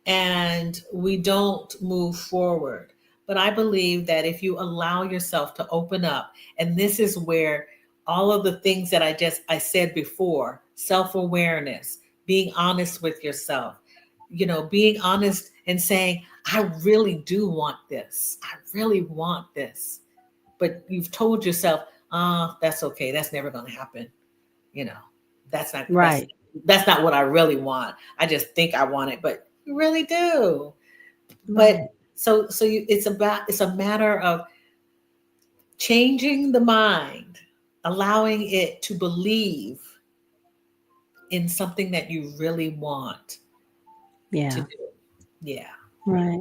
and we don't move forward. But I believe that if you allow yourself to open up, and this is where all of the things that I said before, self-awareness, being honest with yourself, being honest and saying, I really do want this. I really want this. But you've told yourself, that's okay. That's never going to happen. You know, that's not that's Right. that's not what I really want. I just think I want it, but you really do. But Right. it's a matter of changing the mind, allowing it to believe in something that you really want to Yeah. do. Yeah. Right.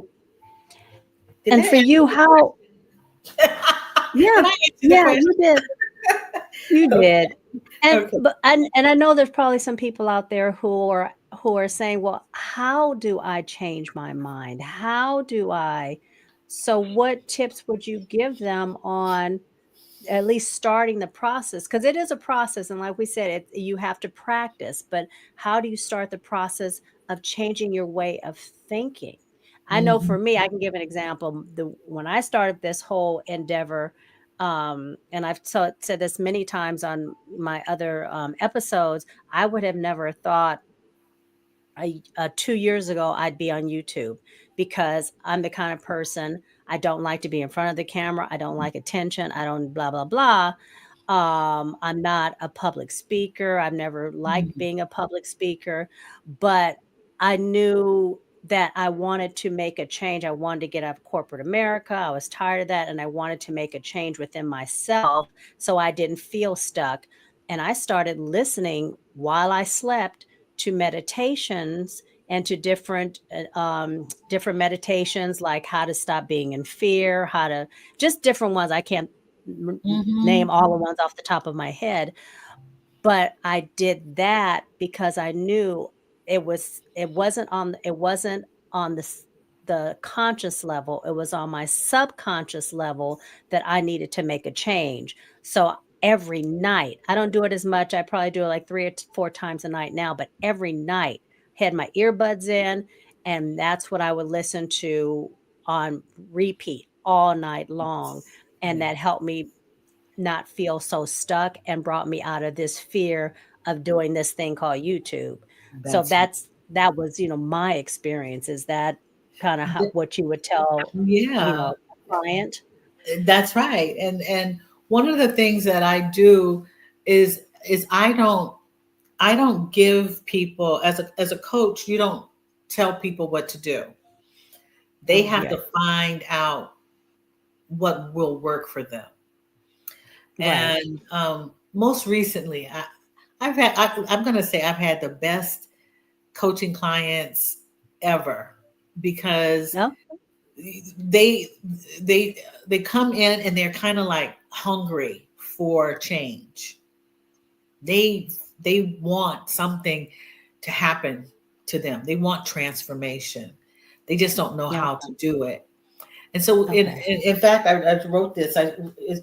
Did And that for answer you, the how question? yeah. Did I answer the Yeah, question? you did. You Okay. did. And Okay. but and I know there's probably some people out there who are saying, "Well, how do I change my mind? How do I" So what tips would you give them on at least starting the process? Because it is a process, and like we said, you have to practice, but how do you start the process of changing your way of thinking? I know for Mhm. me, I can give an example. The When I started this whole endeavor, And I've said this many times on my other episodes. I would have never thought 2 years ago I'd be on YouTube, because I'm the kind of person, I don't like to be in front of the camera. I don't like attention. I don't blah blah blah. I'm not a public speaker. I've never liked Mhm. being a public speaker, but I knew that I wanted to make a change. I wanted to get out of corporate America. I was tired of that, and I wanted to make a change within myself so I didn't feel stuck. And I started listening while I slept to meditations, and to different meditations, like how to stop being in fear, how to just different ones. I can't name Mhm. all the ones off the top of my head, but I did that because I knew it wasn't on the conscious level, it was on my subconscious level that I needed to make a change. So every night, I don't do it as much, I probably do it like 3 or 4 times a night now, but every night, had my earbuds in, and that's what I would listen to on repeat all night long, and Yeah. that helped me not feel so stuck and brought me out of this fear of doing this thing called YouTube. So That's that was, my experience. Is that kinda how what you would tell, yeah. a client? That's right. And one of the things that I do is I don't give people, as a coach, you don't tell people what to do. They Oh, have yeah. to find out what will work for them. Right. And most recently, I'm going to say I've had the best coaching clients ever, because No? they they come in and they're kind of like hungry for change. They want something to happen to them. They want transformation. They just don't know Yeah, how to do it. And so, okay. in fact, I wrote this.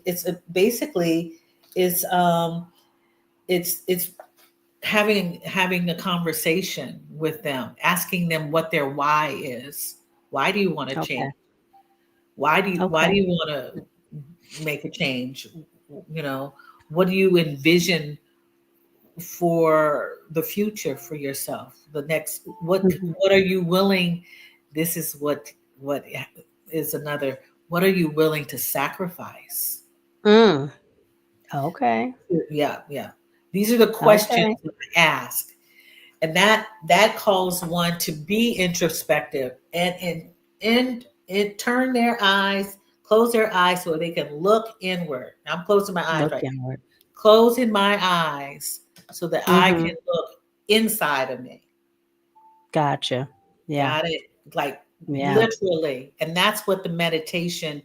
It's basically it's it's having a conversation with them, asking them what their why is. Why do you want to Okay. change? Why do Okay. you want to make a change? You know, what do you envision for the future for yourself? The next, Mhm. what are you willing? This is what is another. What are you willing to sacrifice? Mm. Okay. Yeah, yeah. These are the questions Okay. that I ask, and that calls one to be introspective and turn their eyes, close their eyes so they can look inward. I'm closing my eyes Look right now. inward. Closing my eyes so that I Mhm. can look inside of me. Gotcha. Yeah. Got it? Like Yeah. literally. And that's what the meditation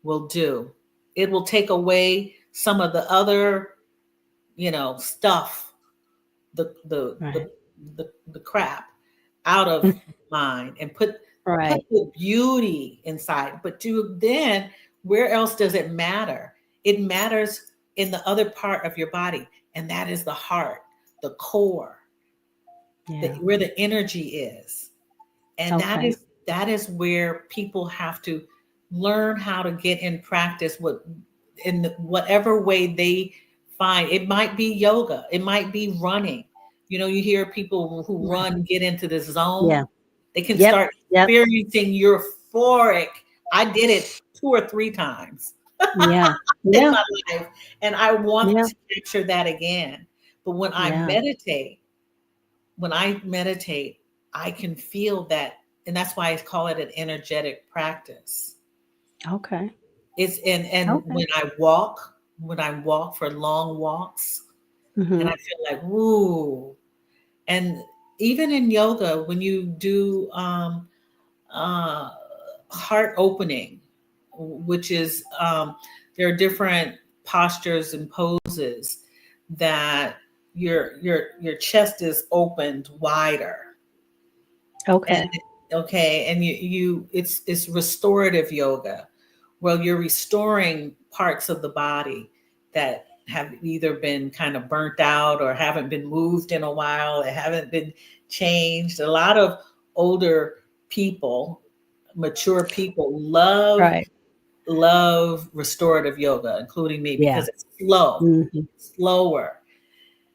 will do. It will take away some of the other, stuff, Right. the crap out of mind, and put Right. the beauty inside. But then, where else does it matter? It matters in the other part of your body, and that is the heart, the core, Yeah. where the energy is. And that Okay. is that is where people have to learn how to get in practice, whatever way they find. It might be yoga, it might be running. You hear people who Right. run get into the Yeah. zone. They can Yep. start Yep. experiencing euphoric. I did it 2 or 3 times Yeah. in Yeah. my life, and I want Yeah. to capture that again. But Yeah. when I meditate, I can feel that. And that's why I call it an energetic practice. Okay. It's and Okay. when I walk for long walks, and I Mhm. feel like, ooh. And even in yoga, when you do uh, heart opening, which is there are different postures and poses that your chest is opened wider. And Okay. okay, and it's restorative yoga. Well, you're restoring parts of the body that have either been kind of burnt out or haven't been moved in a while, or haven't been changed. A lot of older people, mature people, love Right. love restorative yoga, including me, Yeah. because it's slow, Mhm. slower.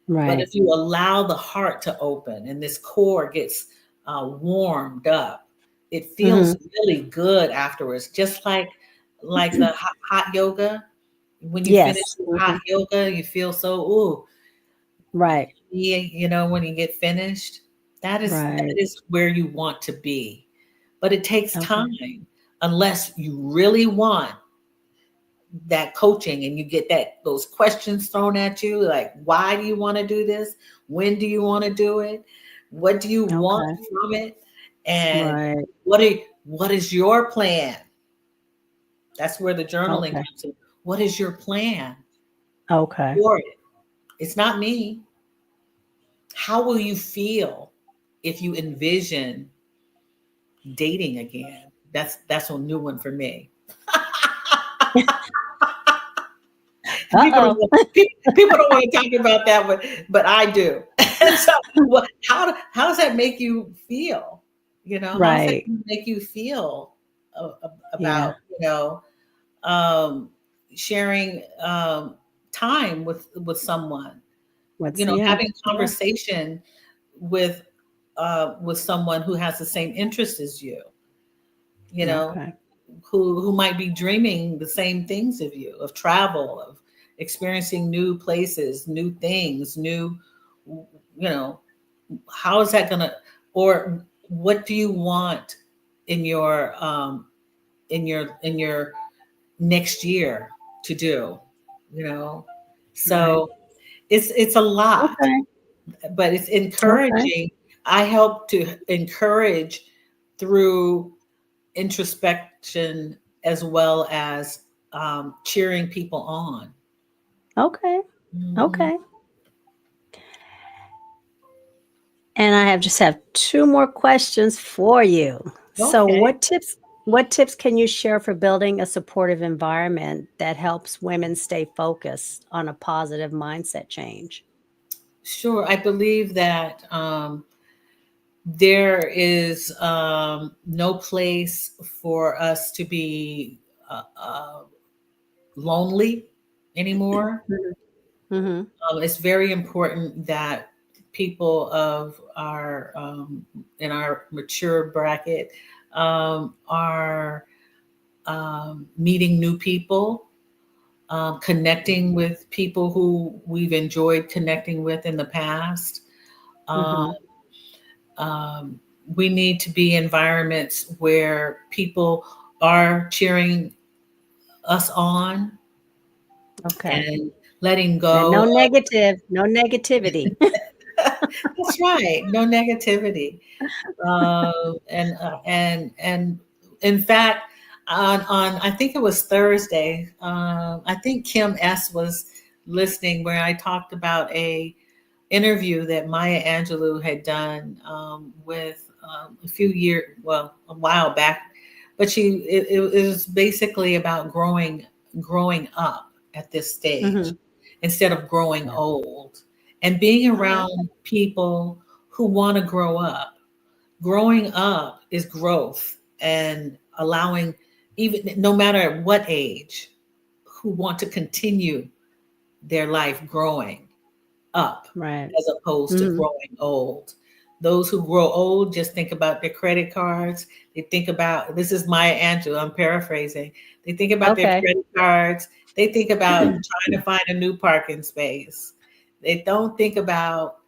But Right. if you allow the heart to open and this core gets warmed up, it feels Mhm. really good afterwards. Just like the hot yoga. When you finish Yes. hot Mhm. yoga, you feel so ooh, Right. yeah, when you get finished. That Right. is where you want to be. But it takes Okay. time unless you really want that coaching and you get those questions thrown at you like, why do you want to do this? When do you want to do it? What do you want Okay. from it? And Right. what is your plan? That's where the journaling Okay. comes in. What is your plan Okay. for it? It's not me. How will you feel if you envision dating again? That's a new one for me. People don't Uh-oh. want, people don't want to talk about that, but I do. And so, how does that make you feel? How does that Right. make you feel Yeah. about um, sharing time with someone? Yeah. Having Yeah. conversation with with someone who has the same interests as you. You know, Okay. who might be dreaming the same things of you, of travel, of experiencing new places, new things, you know, how is that gonna, or what do you want in your next year to do? You know, Right. so it's a lot, Okay. but it's Okay. encouraging. I help to encourage through introspection as well as cheering people on. Okay. Mhm. Okay. And I just have 2 more questions for you. So Okay, what tips can you share for building a supportive environment that helps women stay focused on a positive mindset change? sure. I believe that there is no place for us to be lonely anymore. Mhm. Mhm. It's very important that people of our in our mature bracket are meeting new people, connecting with people who we've enjoyed connecting with in the past. Um, Mhm. um, we need to be environments where people are cheering us on Okay. and letting And go no of. no negativity. That's right, no negativity. And in fact, on I think it was Thursday. I think Kim S was listening where I talked about a interview that Maya Angelou had done with a while back, but it was basically about growing up at this stage Mhm. instead of growing Yeah. old, and being Okay. around people who want to grow up. Growing up is growth and allowing, even no matter what age, who want to continue their life growing up Right. as opposed to Mhm. growing old. Those who grow old just think about their credit cards. They think about, this is Maya Angelou, I'm paraphrasing. They think about their Okay. credit cards. They think about trying to find a new parking space. They don't think about,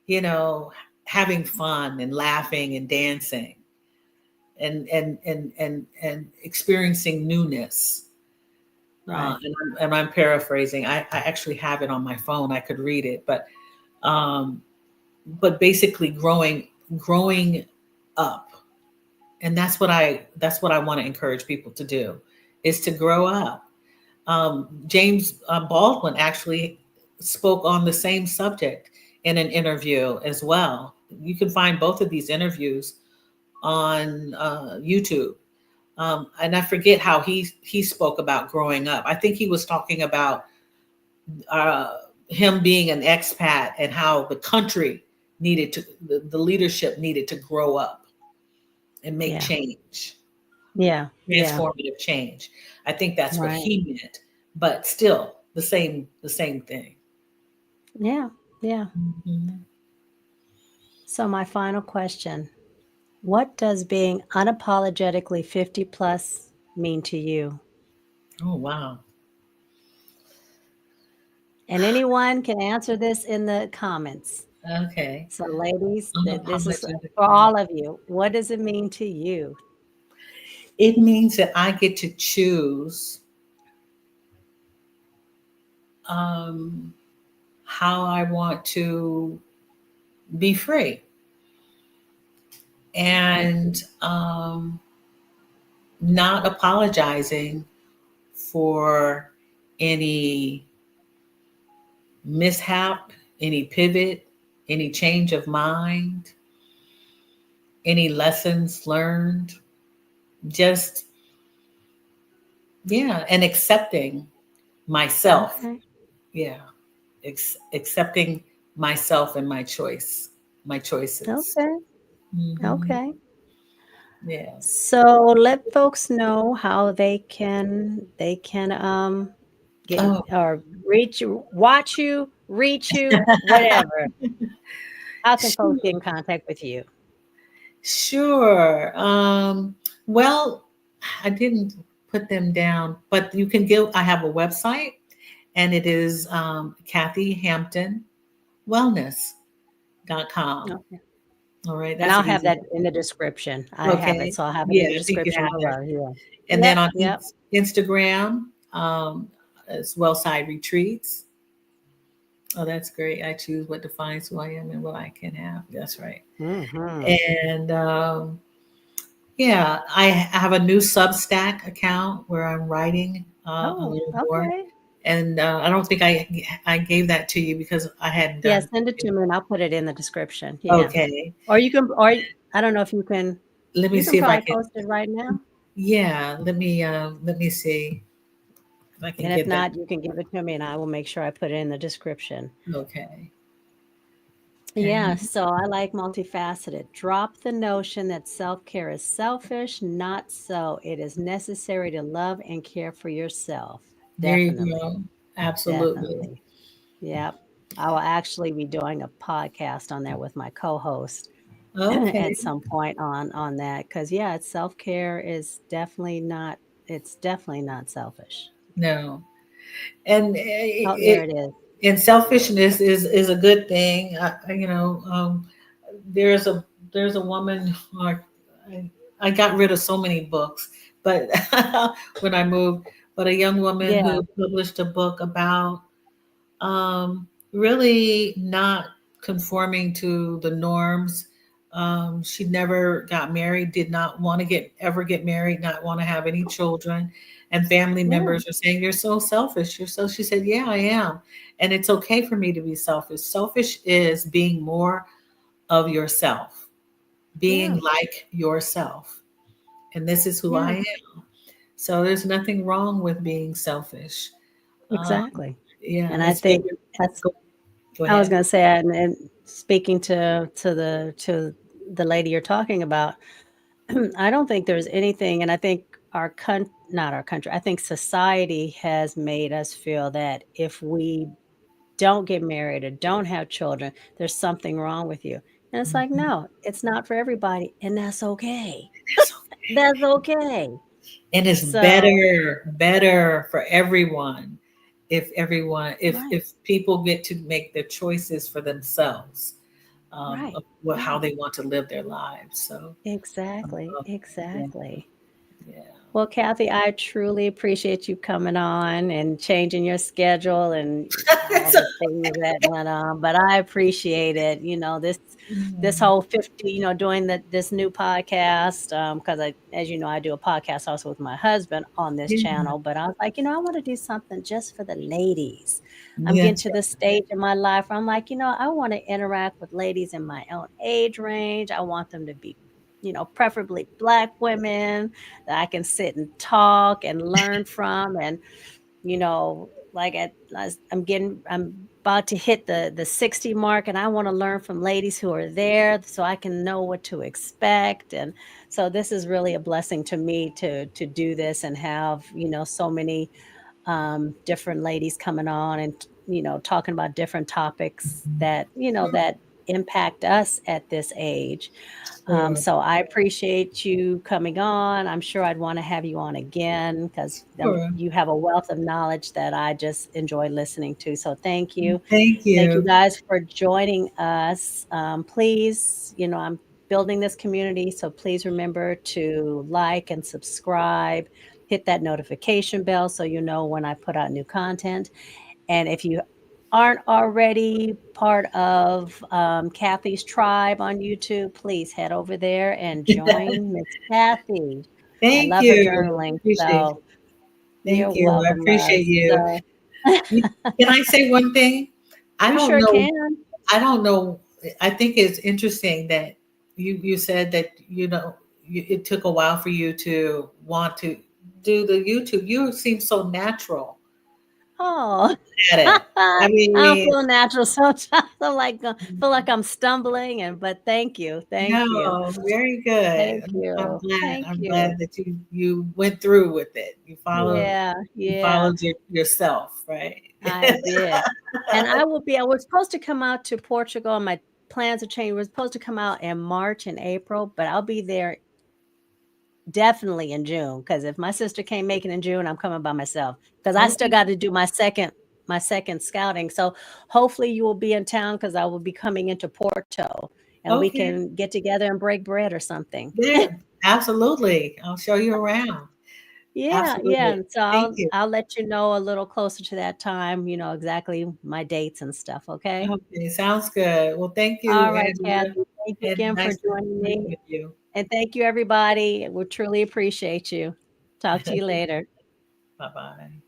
you know, having fun and laughing and dancing and experiencing newness. Right. And I'm paraphrasing. I actually have it on my phone. I could read it, um, but basically growing up, and that's what I want to encourage people to do, is to grow up. James Baldwin actually spoke on the same subject in an interview as well. You can find both of these interviews on YouTube. And I forget how he spoke about growing up. I think he was talking about uh, him being an expat and how the leadership needed to grow up and make Yeah. change. Yeah. Yeah. transformative change. I think that's what Right. he meant, but still the same thing. Yeah. Yeah. Mhm. So my final question, what does being unapologetically 50 plus mean to you? Oh wow. And anyone can answer this in the comments. Okay. So ladies, this is for Unapologetically. all of you. What does it mean to you? It means that I get to choose um, how I want to be free, and not apologizing for any mishap, any pivot, any change of mind, any lessons learned. Just, yeah, and accepting myself. Okay. Yeah, accepting myself and my choices. Okay. Hmm. Okay. Yeah. So let folks know how they can get Oh, or reach you, watch you, reach you, whatever. How can folks get sure. in contact with you? Sure. Well, I didn't put them down, but you can give, I have a website, and it is Kathy Hampton Wellness.com. Okay. All right. And That's I'll an have easy that one. in the description. I have it, Okay. so I'll have it in Yeah, the I think you description have it. below. Yeah. And then Yep. on Yep. Instagram, it's Wellside Retreats. Oh, that's great. I choose what defines who I am and what I can have. That's right. Hmm. And yeah, I have a new Substack account where I'm writing a Oh, little more. okay. And I don't think I gave that to you because I hadn't Yeah, done. send it to me and I'll put it in the description. Yeah. Okay, Or you can, or I don't know if you can, let me you can see if I probably can. post it right now. Yeah, let me see if I can And if get that. not, you can give it to me and I will make sure I put it in the description. Okay, Yeah, okay. so I like multifaceted. Drop the notion that self care is selfish. Not so. It is necessary to love and care for yourself. There you Definitely. go. Absolutely. Definitely. Yep. I will actually be doing a podcast on there with my co-host Okay. at some point on that because yeah, it's self-care is definitely not selfish. No, and Oh, there it it is. and selfishness is a good thing. There's a woman. Like, I got rid of so many books, but when I moved, but a young woman Yeah. who published a book about really not conforming to the norms. She never got married, did not want to ever get married, not want to have any children. And family Yeah. members are saying, "You're so selfish. You're so," she said, "Yeah, I am. And it's okay for me to be selfish. Selfish is being more of yourself, being Yeah. like yourself. And this is who I Yeah. am. So there's nothing wrong with being selfish. Um, Exactly. yeah, And I it's think bigger. that's Go, go I was ahead. gonna say, and speaking to the lady you're talking about, I don't think there's anything, and I think not our country, I think society has made us feel that if we don't get married or don't have children, there's something wrong with you. And it's like, Mhm. no, it's not for everybody, and that's okay. That's okay. That's okay. And it's So, better for everyone if right, people get to make their choices for themselves, right, of how right. they want to live their lives. So Exactly, yeah, exactly. yeah. Well, Kathy, I truly appreciate you coming on and changing your schedule and all So, the things that went on, but I appreciate it. This mm, whole 50, doing this new podcast, because as you know, I do a podcast also with my husband on this yeah, channel, but I was like, I want to do something just for the ladies. I'm getting that's to the stage in my life where I'm like, I want to interact with ladies in my own age range. I want them to be, preferably Black women that I can sit and talk and learn from. And, like I'm about to hit the 60 mark, and I wanna learn from ladies who are there so I can know what to expect, and so this is really a blessing to me to do this and have, so many, different ladies coming on and, talking about different topics that, that impact us at this age. Sure. So I appreciate you coming on. I'm sure I'd want to have you on again because Sure. you have a wealth of knowledge that I just enjoy listening to. So thank you. Thank Thank you you. guys for joining us. Please, I'm building this community. So please remember to like and subscribe, hit that notification bell so you know when I put out new content. And if you aren't already part of Kathy's tribe on YouTube, please head over there and join Miss Kathy. I Thank love her you. journaling. Appreciate So you. you're Thank you. I welcome, love. appreciate you. So You- Can I say one thing? I you don't sure know. can. I don't know. I think it's interesting that you said that it took a while for you to want to do the YouTube. You seem so natural Oh, at it. I I don't mean, feel natural sometimes. Feel like I'm stumbling, but thank you, thank you, no, very good. thank I'm you, glad. thank I'm glad you. that you went through with it. Yeah, You yeah. followed yourself, right? I did. And I was supposed to come out to Portugal, and my plans have changed. We're supposed to come out in March and April, but I'll be there definitely in June. Because if my sister can't make it in June, I'm coming by myself. Because I still Okay. got to do my second scouting. So hopefully you will be in town because I will be coming into Porto, and we Okay. can get together and break bread or something. There. Absolutely. I'll show you around. Yeah, yeah, Absolutely. and so Thank I'll you. I'll let you know a little closer to that time, exactly my dates and stuff, okay? Okay, sounds good. Well, thank you, All right, Angela, Kathy. Thank you and again for nice to joining speak me, with you. and thank you, everybody. We truly appreciate you. Talk to you later. Bye-bye.